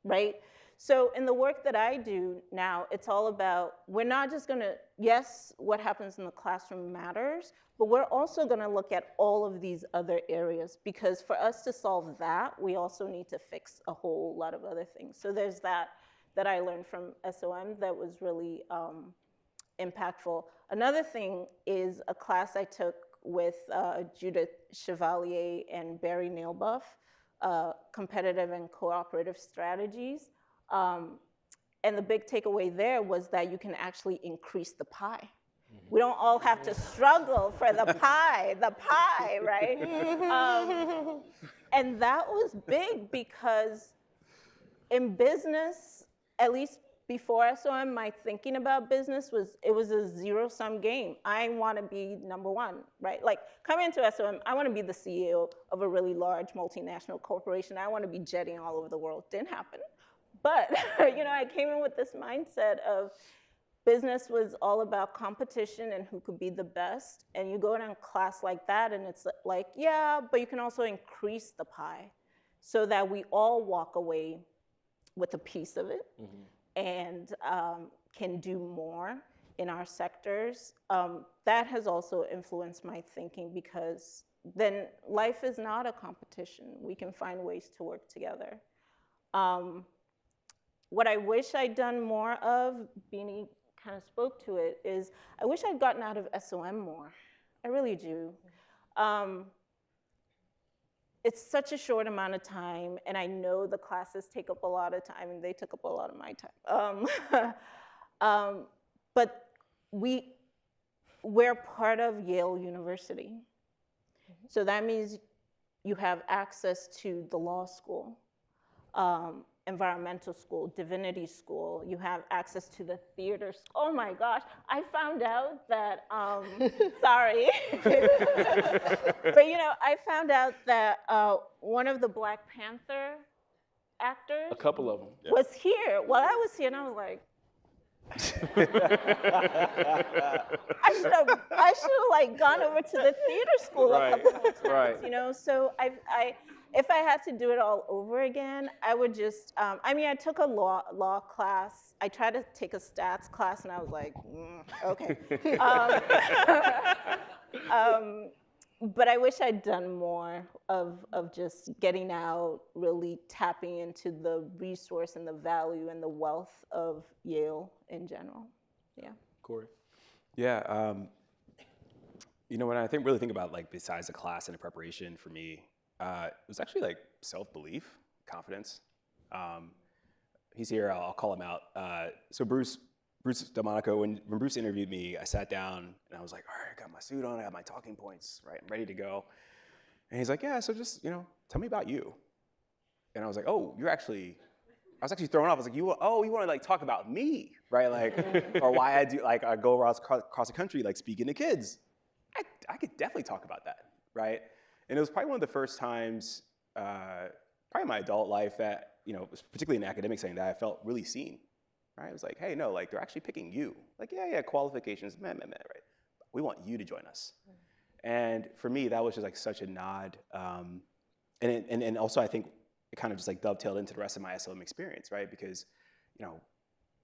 right? So in the work that I do now, it's all about, we're not just gonna, yes, what happens in the classroom matters, but we're also gonna look at all of these other areas, because for us to solve that, we also need to fix a whole lot of other things. So there's that I learned from SOM that was really impactful. Another thing is a class I took with Judith Chevalier and Barry Nailbuff, competitive and cooperative strategies. And the big takeaway there was that you can actually increase the pie. Mm-hmm. We don't all have to struggle for the pie, right? And that was big because in business, at least before SOM, my thinking about business was a zero-sum game. I want to be number one, right? Like coming into SOM, I want to be the CEO of a really large multinational corporation. I want to be jetting all over the world. Didn't happen. But I came in with this mindset of business was all about competition and who could be the best. And you go in a class like that, and it's like, yeah, but you can also increase the pie so that we all walk away with a piece of it. Mm-hmm. And can do more in our sectors. That has also influenced my thinking, because then life is not a competition. We can find ways to work together. What I wish I'd done more of, Beanie kind of spoke to it, is I wish I'd gotten out of SOM more. I really do. It's such a short amount of time, and I know the classes take up a lot of time, and they took up a lot of my time. But we're part of Yale University. Mm-hmm. So that means you have access to the law school, environmental school, divinity school. You have access to the theater school. Oh my gosh, I found out that, sorry. But I found out that one of the Black Panther actors, a couple of them, was here while I was here, and I was like, I should have like gone over to the theater school a couple more times, right. So if I had to do it all over again, I would just, I took a law class. I tried to take a stats class, and I was like, okay. But I wish I'd done more of just getting out, really tapping into the resource and the value and the wealth of Yale in general. Yeah. Corey? Yeah. When I really think about, like, besides the class and the preparation for me, it was actually like self-belief, confidence. He's here, I'll call him out. So Bruce Delmonico, when Bruce interviewed me, I sat down and I was like, all right, I got my suit on, I got my talking points, right, I'm ready to go. And he's like, yeah, so just, tell me about you. And I was like, oh, I was actually thrown off. I was like, you want to like talk about me, right? Like, or why I go across the country, like speaking to kids. I could definitely talk about that, right? And it was probably one of the first times, probably in my adult life that, particularly in the academic setting, that I felt really seen, right? It was like, hey, no, like they're actually picking you. Like, yeah, qualifications, right? We want you to join us. Mm-hmm. And for me, that was just like such a nod. And also I think it kind of just like dovetailed into the rest of my SLM experience, right? Because,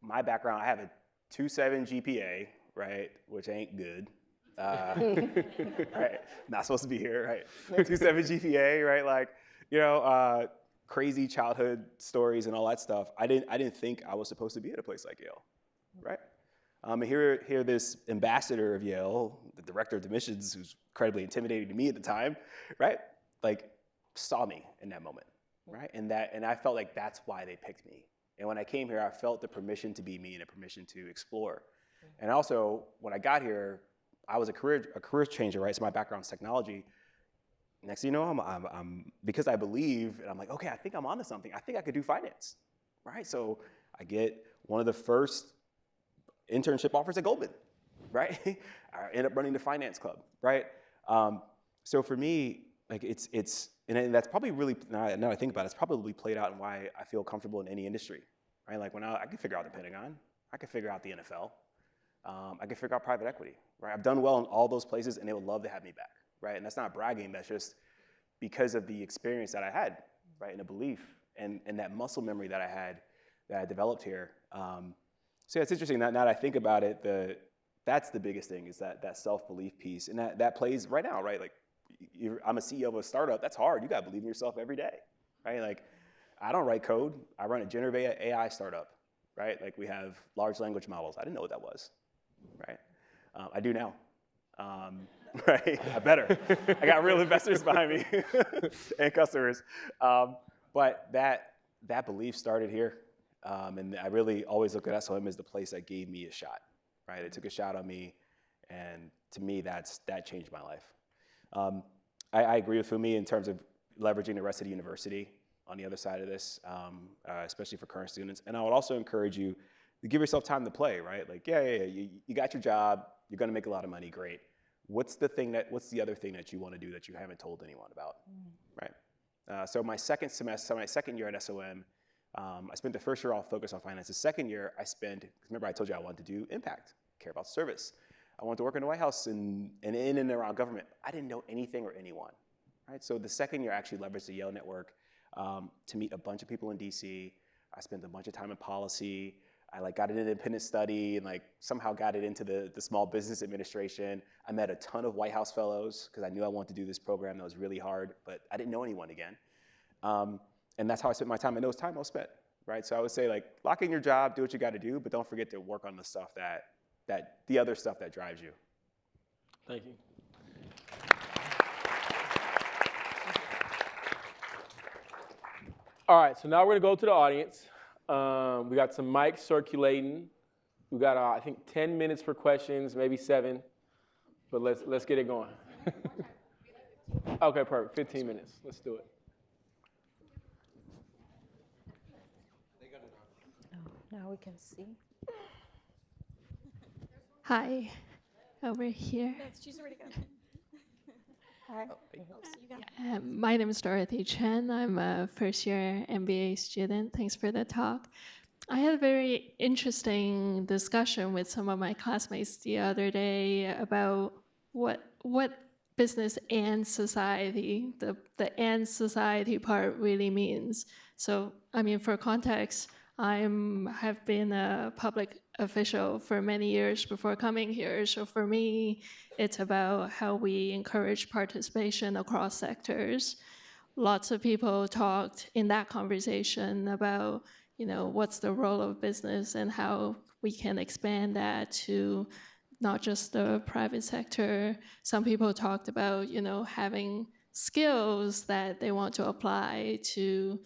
my background, I have a 2.7 GPA, right? Which ain't good. Right, not supposed to be here, right? 2.7 GPA, right? Like, crazy childhood stories and all that stuff. I didn't think I was supposed to be at a place like Yale, right? And here this ambassador of Yale, the director of admissions, who's incredibly intimidating to me at the time, right? Like, saw me in that moment, right? And I felt like that's why they picked me. And when I came here, I felt the permission to be me and a permission to explore. And also, when I got here, I was a career changer, right? So my background's technology. Next thing you know, I'm because I believe, and I'm like, okay, I think I'm onto something. I think I could do finance, right? So I get one of the first internship offers at Goldman, right? I end up running the finance club, right? So for me, like and that's probably really, now I think about it, it's probably played out in why I feel comfortable in any industry, right? Like when I can figure out the Pentagon, I can figure out the NFL, I can figure out private equity, right? I've done well in all those places, and they would love to have me back, right? And that's not bragging, that's just because of the experience that I had, right? And the belief and that muscle memory that I had, that I developed here. So yeah, it's interesting that now that I think about it, that's the biggest thing, is that self-belief piece. And that plays right now, right? Like, I'm a CEO of a startup, that's hard. You gotta believe in yourself every day, right? Like, I don't write code, I run a generative AI startup, right? Like, we have large language models. I didn't know what that was, right? I do now, right? I better. I got real investors behind me and customers. But that belief started here. And I really always look at SOM as the place that gave me a shot, right? It took a shot on me, and to me, that changed my life. I agree with Fumi in terms of leveraging the rest of the university on the other side of this, especially for current students. And I would also encourage you give yourself time to play, right? Like, yeah, you got your job, you're gonna make a lot of money, great. What's the other thing that you wanna do that you haven't told anyone about, right? So my second year at SOM, I spent the first year all focused on finance. The second year remember I told you I wanted to do impact, care about service. I wanted to work in the White House and in and around government. I didn't know anything or anyone, right? So the second year I actually leveraged the Yale network to meet a bunch of people in DC. I spent a bunch of time in policy. I got an independent study and somehow got it into the Small Business Administration. I met a ton of White House fellows because I knew I wanted to do this program that was really hard, but I didn't know anyone again. And that's how I spent my time, and it was time well spent, right? So I would say lock in your job, do what you got to do, but don't forget to work on the stuff the other stuff that drives you. Thank you. All right, so now we're gonna go to the audience. We got some mics circulating. We got, I think, 10 minutes for questions, maybe 7, but let's get it going. Okay, perfect, 15 minutes, let's do it. Now we can see. Hi, over here. She's already got Hi. My name is Dorothy Chen. I'm a first-year MBA student. Thanks for the talk. I had a very interesting discussion with some of my classmates the other day about what business and society, the and society part really means. So, I mean, for context, have been a public official for many years before coming here. So for me, it's about how we encourage participation across sectors. Lots of people talked in that conversation about, what's the role of business and how we can expand that to not just the private sector. Some people talked about, having skills that they want to apply to,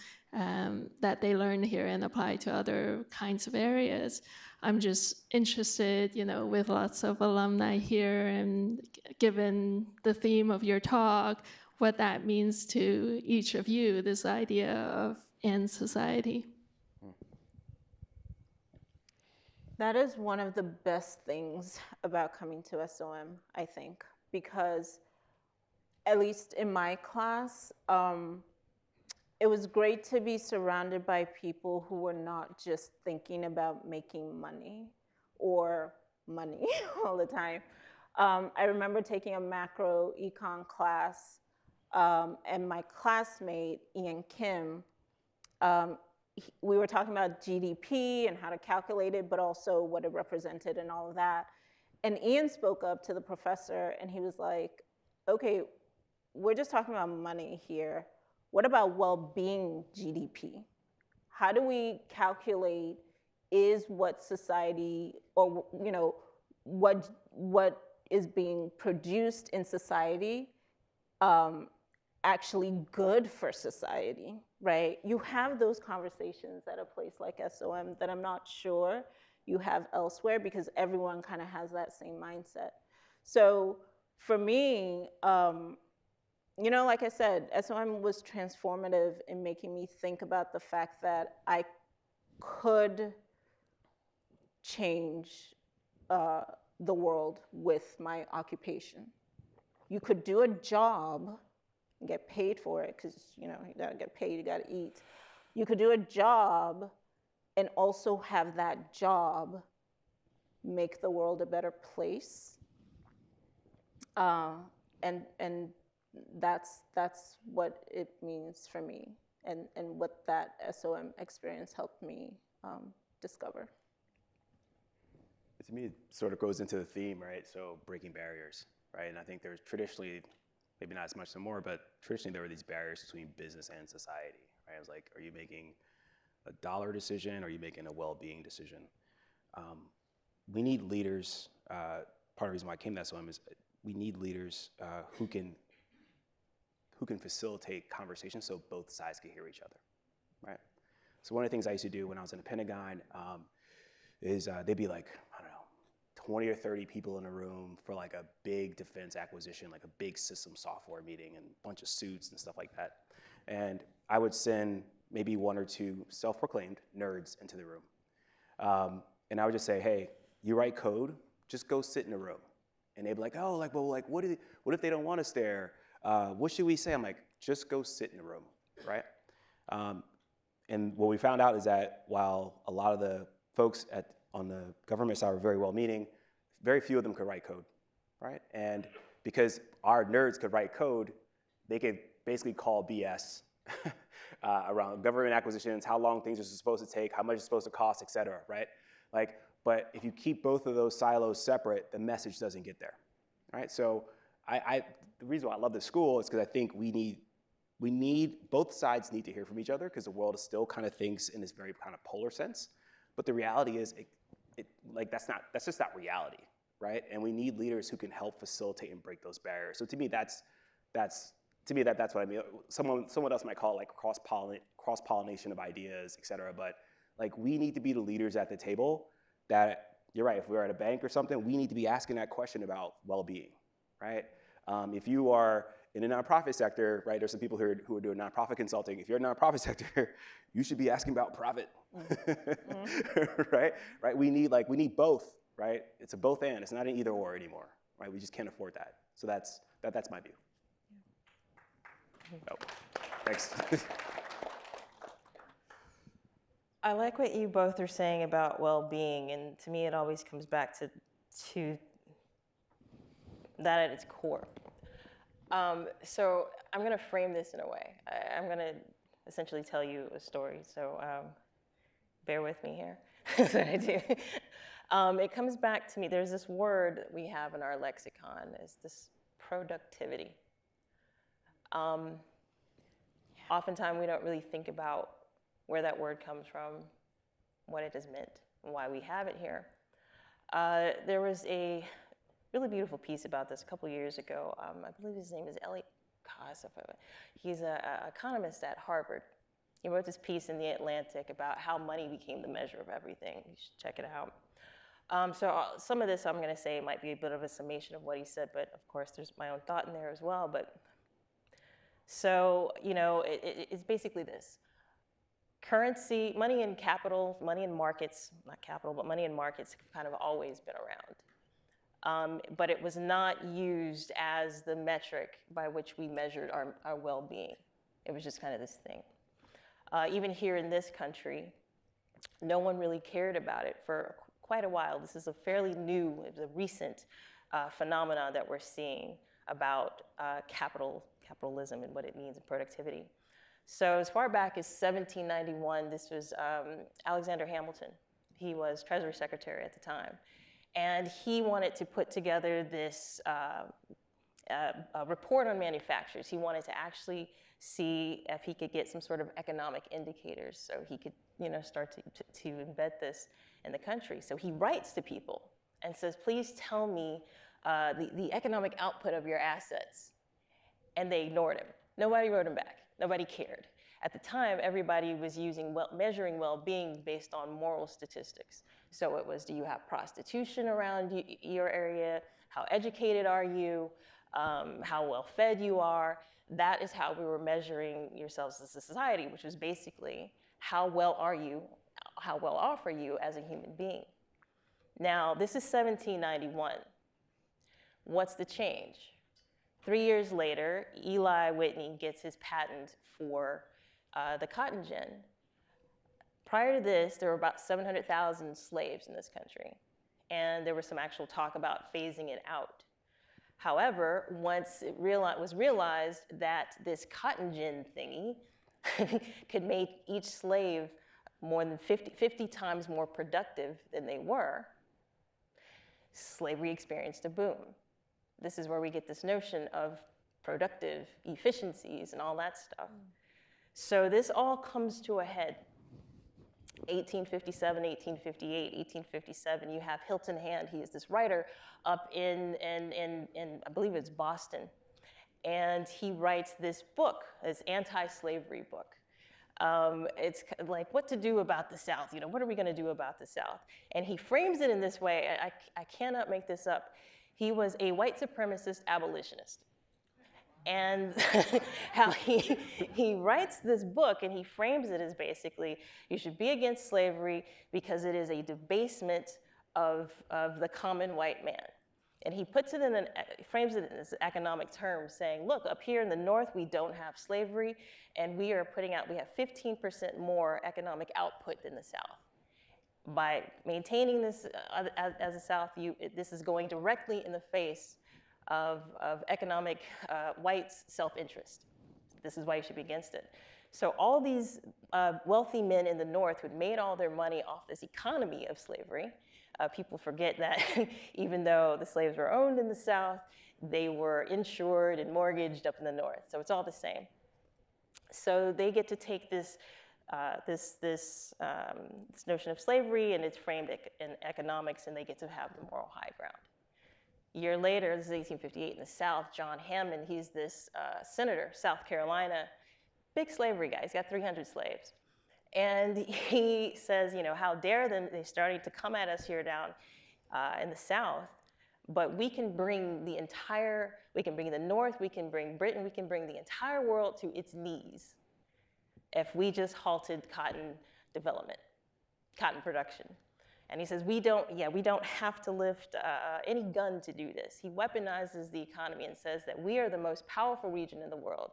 that they learn here and apply to other kinds of areas. I'm just interested, with lots of alumni here and given the theme of your talk, what that means to each of you, this idea of and society. That is one of the best things about coming to SOM, I think, because at least in my class, it was great to be surrounded by people who were not just thinking about making money or money all the time. I remember taking a macro econ class, and my classmate, Ian Kim, we were talking about GDP and how to calculate it, but also what it represented and all of that. And Ian spoke up to the professor, and he was like, okay, we're just talking about money here. What about well-being GDP? How do we calculate is what society, or what is being produced in society actually good for society, right? You have those conversations at a place like SOM that I'm not sure you have elsewhere because everyone kind of has that same mindset. So for me, like I said, SOM was transformative in making me think about the fact that I could change the world with my occupation. You could do a job and get paid for it because, you gotta get paid, you gotta eat. You could do a job and also have that job make the world a better place. And that's what it means for me and what that SOM experience helped me discover. To me, it sort of goes into the theme, right? So breaking barriers, right? And I think there's traditionally, maybe not as much anymore, but traditionally there were these barriers between business and society, right? It was like, are you making a dollar decision or are you making a well-being decision? We need leaders. Part of the reason why I came to SOM is we need leaders who can facilitate conversations so both sides can hear each other, right? So one of the things I used to do when I was in the Pentagon is they'd be like, I don't know, 20 or 30 people in a room for like a big defense acquisition, like a big system software meeting and a bunch of suits and stuff like that. And I would send maybe 1 or 2 self-proclaimed nerds into the room. And I would just say, hey, you write code, just go sit in a room. And they'd be like, oh, what if they don't want us there? What should we say? I'm like, just go sit in a room, right? And what we found out is that while a lot of the folks on the government side were very well-meaning, very few of them could write code, right? And because our nerds could write code, they could basically call BS around government acquisitions, how long things are supposed to take, how much it's supposed to cost, et cetera, right? But if you keep both of those silos separate, the message doesn't get there, right? So the reason why I love this school is because I think both sides need to hear from each other because the world still kind of thinks in this very kind of polar sense. But the reality is, that's just not reality, right? And we need leaders who can help facilitate and break those barriers. So to me, that's what I mean. Someone else might call it like cross-pollination of ideas, et cetera. But like we need to be the leaders at the table that, you're right, if we're at a bank or something, we need to be asking that question about well-being, right? If you are in the nonprofit sector, right, there's some people who are doing nonprofit consulting. If you're in the nonprofit sector, you should be asking about profit, right? We need both, right? It's a both and. It's not an either or anymore, right? We just can't afford that. So that's my view. Oh, thanks. I like what you both are saying about well-being, and to me it always comes back to that at its core. So I'm going to frame this in a way. I'm going to essentially tell you a story, so bear with me here. That's what I do. It comes back to me, there's this word that we have in our lexicon, is this productivity. Oftentimes we don't really think about where that word comes from, what it has meant, and why we have it here. There was a really beautiful piece about this a couple years ago. I believe his name is Elliot Koss. He's an economist at Harvard. He wrote this piece in The Atlantic about how money became the measure of everything. You should check it out. Some of this I'm going to say might be a bit of a summation of what he said, but of course there's my own thought in there as well. So, it's basically this. Currency, money and capital, money and markets, not capital, but money and markets have kind of always been around. But it was not used as the metric by which we measured our well-being. It was just kind of this thing. Even here in this country, no one really cared about it for quite a while. This is a fairly new, it's a recent phenomenon that we're seeing about capitalism and what it means in productivity. So as far back as 1791, this was Alexander Hamilton. He was Treasury Secretary at the time. And he wanted to put together this report on manufacturers. He wanted to actually see if he could get some sort of economic indicators so he could start to embed this in the country. So he writes to people and says, please tell me the economic output of your assets. And they ignored him. Nobody wrote him back. Nobody cared. At the time, everybody was measuring well-being based on moral statistics. So it was, do you have prostitution around your area? How educated are you? How well-fed you are? That is how we were measuring yourselves as a society, which was basically, how well are you? How well off are you as a human being? Now, this is 1791. What's the change? 3 years later, Eli Whitney gets his patent for the cotton gin. Prior to this, there were about 700,000 slaves in this country, and there was some actual talk about phasing it out. However, once it was realized that this cotton gin thingy could make each slave more than 50 times more productive than they were, slavery experienced a boom. This is where we get this notion of productive efficiencies and all that stuff. So this all comes to a head. 1857, 1858, 1857, you have Hilton Hand. He is this writer up in I believe it's Boston. And he writes this book, this anti-slavery book. It's like what to do about the South. What are we going to do about the South? And he frames it in this way. I cannot make this up. He was a white supremacist abolitionist. And how he writes this book, and he frames it as basically, you should be against slavery because it is a debasement of the common white man. And he puts it in frames it in this economic terms, saying, look, up here in the North, we don't have slavery, and we have 15% more economic output than the South. By maintaining this as a South, this is going directly in the face of economic white self-interest. This is why you should be against it. So all these wealthy men in the North who had made all their money off this economy of slavery, people forget that even though the slaves were owned in the South, they were insured and mortgaged up in the North. So it's all the same. So they get to take this notion of slavery, and it's framed in economics, and they get to have the moral high ground. A year later, this is 1858 in the South, John Hammond, he's this senator, South Carolina, big slavery guy. He's got 300 slaves. And he says, you know, how dare them, they're starting to come at us here down in the South, but we can bring the North, we can bring Britain, we can bring the entire world to its knees if we just halted cotton development, cotton production. And he says, we don't have to lift any gun to do this. He weaponizes the economy and says that we are the most powerful region in the world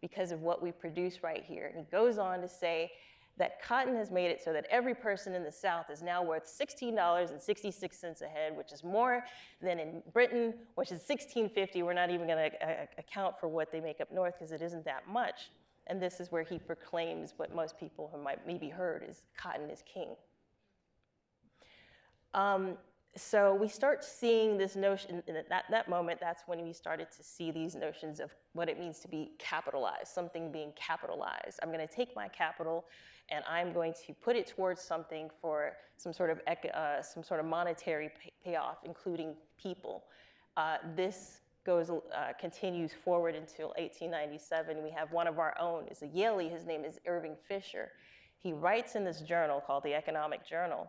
because of what we produce right here. And he goes on to say that cotton has made it so that every person in the South is now worth $16.66 a head, which is more than in Britain, which is $16.50. We're not even going to account for what they make up north because it isn't that much. And this is where he proclaims what most people who might maybe heard is cotton is king. So we start seeing this notion, at that moment, that's when we started to see these notions of what it means to be capitalized, something being capitalized. I'm going to take my capital and I'm going to put it towards something for some sort of monetary payoff, including people. This continues forward until 1897. We have one of our own, is a Yaley, his name is Irving Fisher. He writes in this journal called the Economic Journal,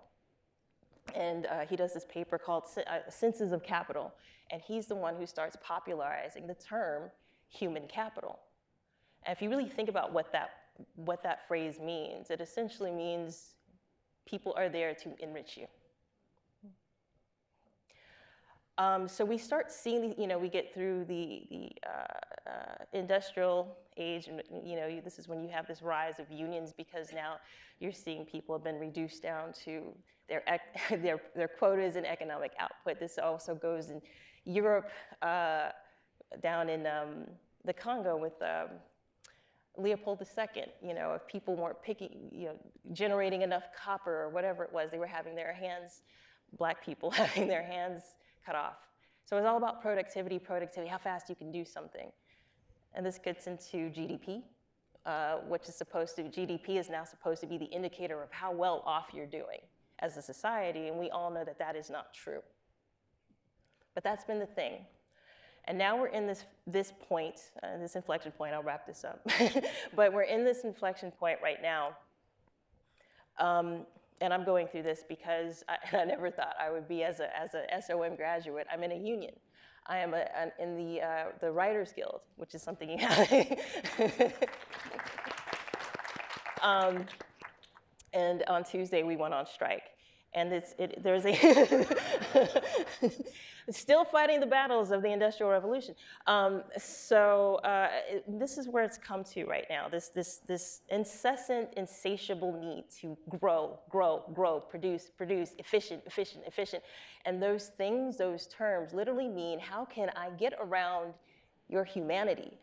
and he does this paper called Senses of Capital, and he's the one who starts popularizing the term human capital. And if you really think about what that phrase means, it essentially means people are there to enrich you. So we start seeing, we get through the industrial age, and this is when you have this rise of unions, because now you're seeing people have been reduced down to their quotas and economic output. This also goes in Europe, down in the Congo with Leopold II. If people weren't generating enough copper or whatever it was, they were having their hands, black people having their hands cut off. So it's all about productivity, how fast you can do something. And this gets into GDP, GDP is now supposed to be the indicator of how well off you're doing as a society, and we all know that that is not true. But that's been the thing. And now we're in this point, this inflection point, I'll wrap this up. But we're in this inflection point right now. And I'm going through this because I never thought I would be as a SOM graduate. I'm in a union. I am in the Writers Guild, which is something you have. And on Tuesday we went on strike, and there's still fighting the battles of the Industrial Revolution. This is where it's come to right now. This incessant, insatiable need to grow, produce, efficient. And those things, those terms, literally mean how can I get around your humanity?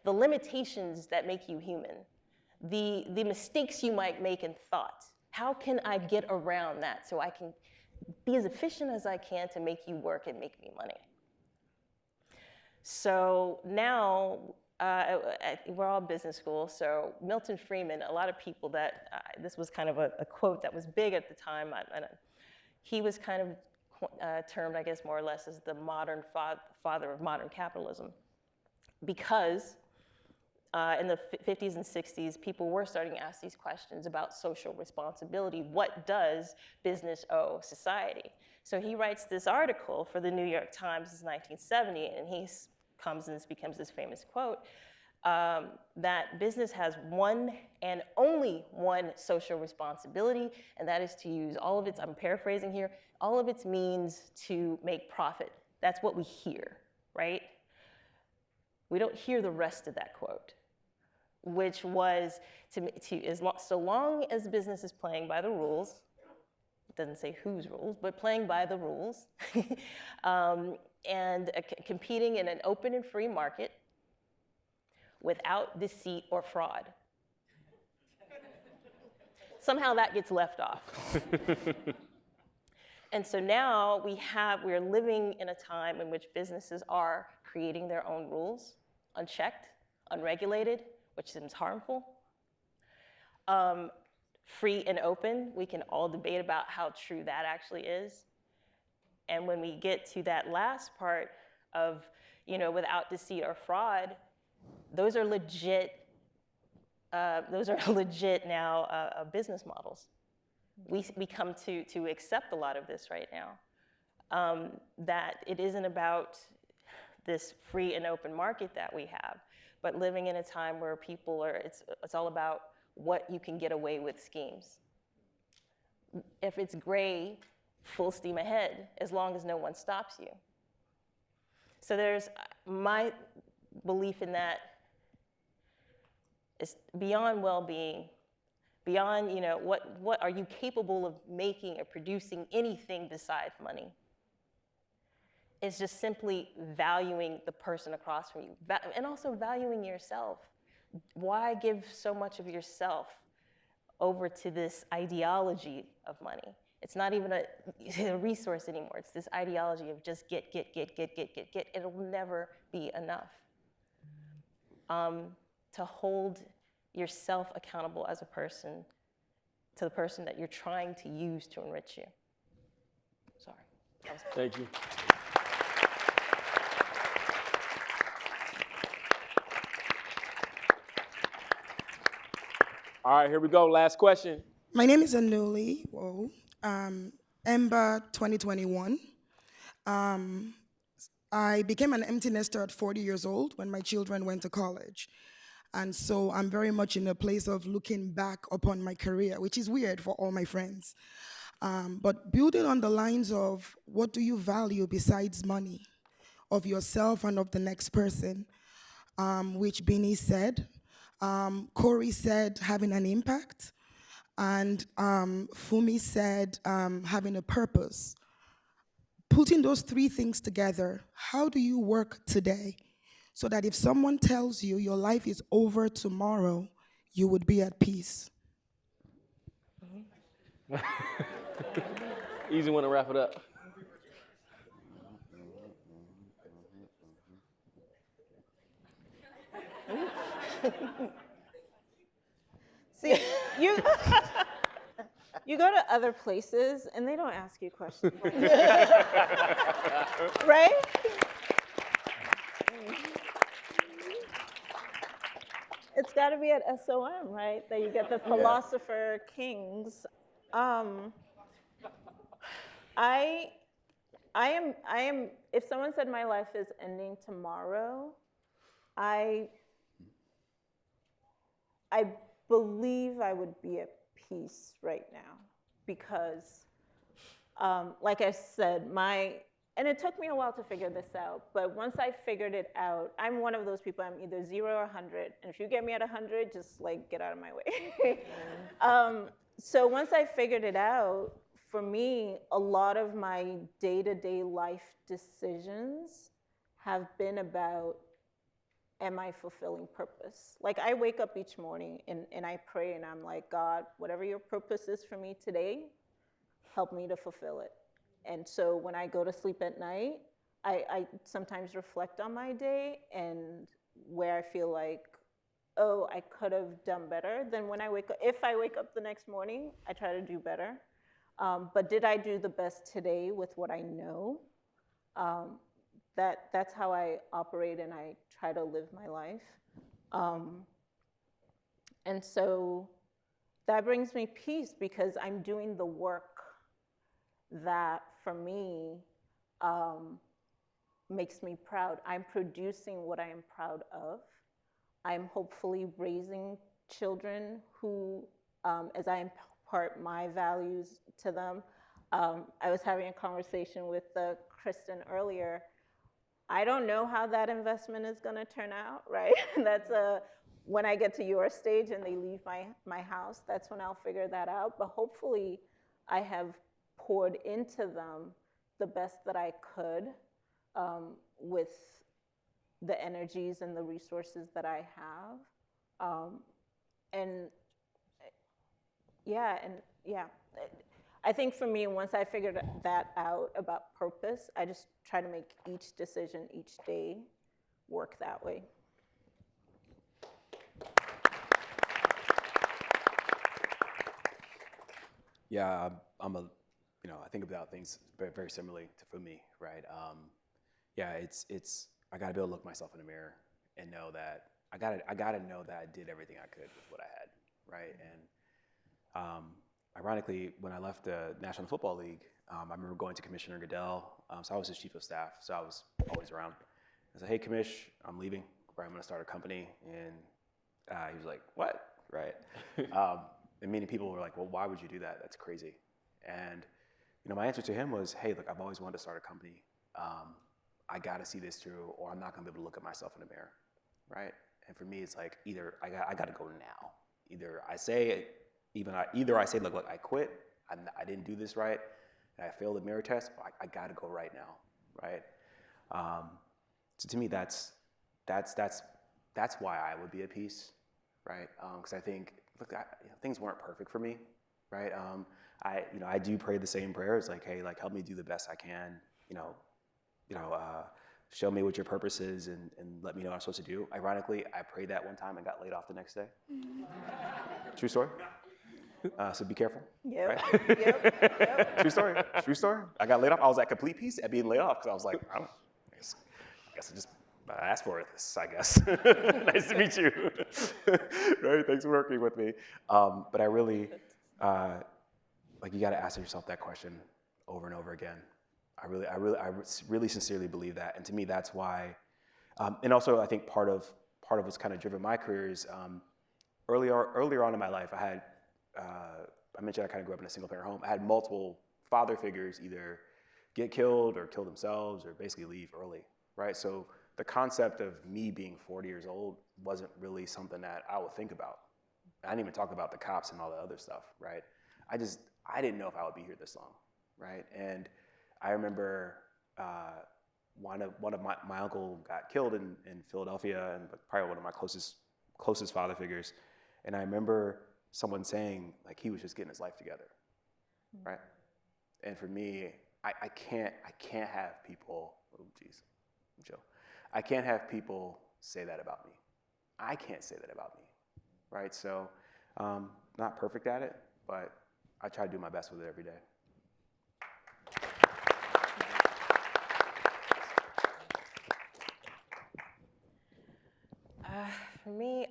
The limitations that make you human, the mistakes you might make in thought. How can I get around that so I can be as efficient as I can to make you work and make me money? So now, we're all business school, so Milton Friedman, a lot of people this was kind of a quote that was big at the time. He was kind of termed, I guess, more or less as the modern father of modern capitalism, because in the 50s and 60s, people were starting to ask these questions about social responsibility. What does business owe society? So he writes this article for the New York Times in 1970, and he's comes and this becomes this famous quote, that business has one and only one social responsibility, and that is to use all of its, I'm paraphrasing here, all of its means to make profit. That's what we hear, right? We don't hear the rest of that quote, which was so long as business is playing by the rules, it doesn't say whose rules, but playing by the rules, and competing in an open and free market without deceit or fraud. Somehow that gets left off. And so now we're living in a time in which businesses are creating their own rules, unchecked, unregulated, which seems harmful. Free and open, we can all debate about how true that actually is. And when we get to that last part of, without deceit or fraud, those are legit now business models. We come to accept a lot of this right now, that it isn't about this free and open market that we have, but living in a time where people it's all about what you can get away with schemes. If it's gray, full steam ahead, as long as no one stops you. So there's my belief in that is beyond well-being, beyond, what are you capable of making or producing anything besides money? It's just simply valuing the person across from you, and also valuing yourself. Why give so much of yourself over to this ideology of money? It's not even a resource anymore. It's this ideology of just get. It'll never be enough. To hold yourself accountable as a person to the person that you're trying to use to enrich you. Sorry. Thank you. All right, here we go. Last question. My name is Anuli, Ember 2021. I became an empty nester at 40 years old when my children went to college. And so I'm very much in a place of looking back upon my career, which is weird for all my friends. But building on the lines of what do you value besides money, of yourself and of the next person, which Bini said. Corey said having an impact, and Fumi said having a purpose. Putting those three things together, how do you work today so that if someone tells you your life is over tomorrow, you would be at peace? Easy one to wrap it up. See, you go to other places and they don't ask you questions. Right? It's got to be at SOM, right? That you get the philosopher kings. I am. If someone said my life is ending tomorrow, I believe I would be at peace right now because, like I said, and it took me a while to figure this out, but once I figured it out, I'm one of those people, I'm either 0 or 100, and if you get me at 100, just like get out of my way. So once I figured it out, for me, a lot of my day-to-day life decisions have been about, am I fulfilling purpose? Like I wake up each morning and I pray and I'm like, God, whatever your purpose is for me today, help me to fulfill it. And so when I go to sleep at night, I sometimes reflect on my day and where I feel like, oh, I could have done better. Then when I wake up, if I wake up the next morning, I try to do better. But did I do the best today with what I know? That's how I operate and I try to live my life. And so that brings me peace because I'm doing the work that for me makes me proud. I'm producing what I am proud of. I'm hopefully raising children who, as I impart my values to them. I was having a conversation with Kristen earlier. I don't know how that investment is going to turn out, right? That's when I get to your stage and they leave my house, that's when I'll figure that out. But hopefully I have poured into them the best that I could with the energies and the resources that I have. And yeah, I think for me, once I figured that out about purpose, I just try to make each decision each day work that way. Yeah, I think about things very, very similarly for me, right? Yeah, I gotta be able to look myself in the mirror and know that I gotta know that I did everything I could with what I had, right? And ironically, when I left the National Football League, I remember going to Commissioner Goodell. So I was his chief of staff, so I was always around. I said, "Hey, Commish, I'm leaving. Right, I'm gonna start a company." And he was like, "What?" Right? And many people were like, "Well, why would you do that? That's crazy." And my answer to him was, "Hey, look, I've always wanted to start a company. I got to see this through, or I'm not going to be able to look at myself in the mirror, right?" And for me, it's like either I got to go now. Either I say, look, I quit. I didn't do this right. And I failed the mirror test. I got to go right now, right? So to me, that's why I would be at peace, right? Because I think, look, things weren't perfect for me, right? I do pray the same prayers, like, hey, like, help me do the best I can, show me what your purpose is and let me know what I'm supposed to do. Ironically, I prayed that one time and got laid off the next day. True story. So be careful. Yep. Right? Yep. True story. I got laid off. I was at complete peace at being laid off because I was like, I guess I just asked for this, I guess. Nice to meet you. Right? Thanks for working with me. But I really, you got to ask yourself that question over and over again. I really sincerely believe that, and to me, that's why. And also, I think part of what's kind of driven my career is earlier on in my life, I mentioned I kind of grew up in a single-parent home. I had multiple father figures either get killed or kill themselves or basically leave early, right? So the concept of me being 40 years old wasn't really something that I would think about. I didn't even talk about the cops and all the other stuff, right? I didn't know if I would be here this long, right? And I remember one of my uncle got killed in Philadelphia, and probably one of my closest father figures. And I remember someone saying, like, he was just getting his life together, right? And for me, I can't have people, Joe, I can't have people say that about me. I can't say that about me, right? So, not perfect at it, but I try to do my best with it every day. For me,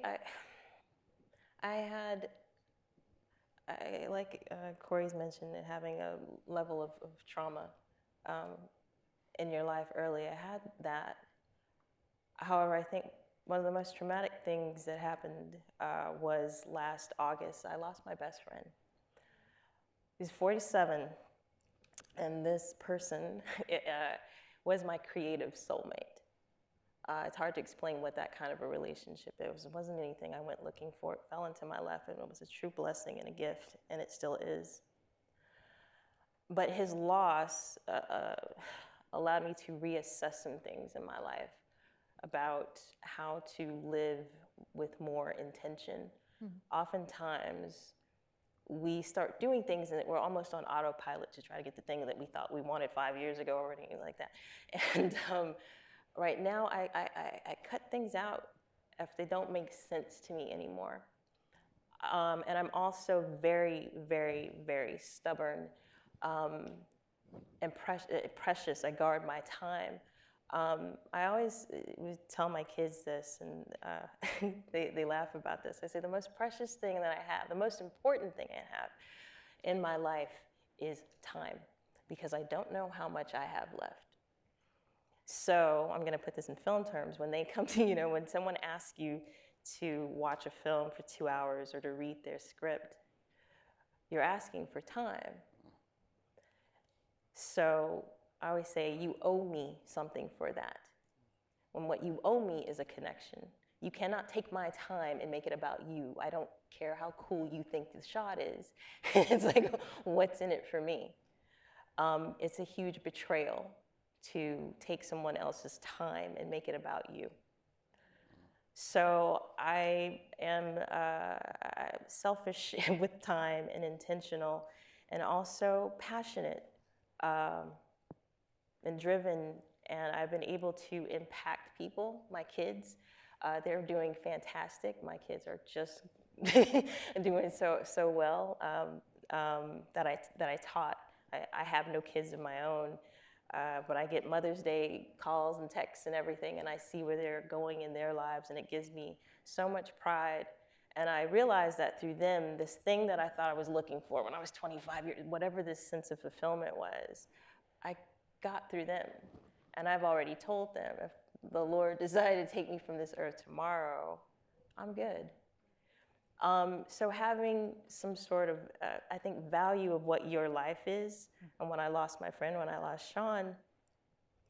like Corey's mentioned, having a level of trauma in your life early. I had that. However, I think one of the most traumatic things that happened was last August. I lost my best friend. He's 47, and this person was my creative soulmate. It's hard to explain what that kind of a relationship is. It wasn't anything I went looking for. It fell into my lap, and it was a true blessing and a gift, and it still is. But his loss allowed me to reassess some things in my life about how to live with more intention. Oftentimes, we start doing things and we're almost on autopilot to try to get the thing that we thought we wanted 5 years ago or anything like that. And right now, I cut things out if they don't make sense to me anymore. And I'm also very, very, very stubborn and precious. I guard my time. I always tell my kids this, and they laugh about this. I say the most precious thing that I have, the most important thing I have in my life is time, because I don't know how much I have left. So I'm going to put this in film terms. When they come to, when someone asks you to watch a film for 2 hours or to read their script, you're asking for time. So I always say, you owe me something for that. When what you owe me is a connection. You cannot take my time and make it about you. I don't care how cool you think the shot is. It's like, what's in it for me? It's a huge betrayal to take someone else's time and make it about you. So I am selfish with time and intentional, and also passionate and driven, and I've been able to impact people. My kids, they're doing fantastic. My kids are just doing so well that I taught. I have no kids of my own, but I get Mother's Day calls and texts and everything, and I see where they're going in their lives, and it gives me so much pride. And I realized that through them, this thing that I thought I was looking for when I was 25 years, whatever this sense of fulfillment was, I got through them. And I've already told them, if the Lord decided to take me from this earth tomorrow, I'm good. So having some sort of, I think, value of what your life is, and when I lost my friend, when I lost Sean,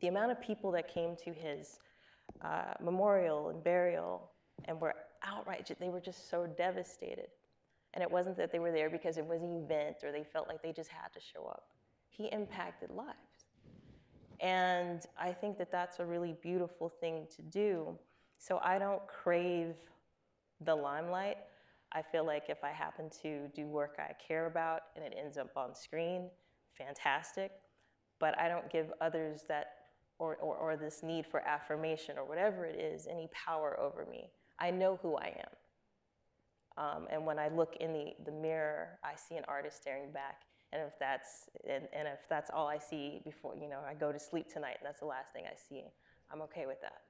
the amount of people that came to his memorial and burial and were outright, they were just so devastated. And it wasn't that they were there because it was an event or they felt like they just had to show up. He impacted lives. And I think that that's a really beautiful thing to do. So I don't crave the limelight. I feel like if I happen to do work I care about and it ends up on screen, fantastic. But I don't give others that, or this need for affirmation or whatever it is, any power over me. I know who I am. And when I look in the mirror, I see an artist staring back. And if that's all I see before, I go to sleep tonight and that's the last thing I see, I'm okay with that.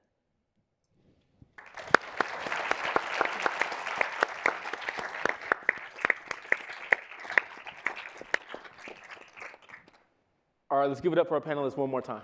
All right, let's give it up for our panelists one more time.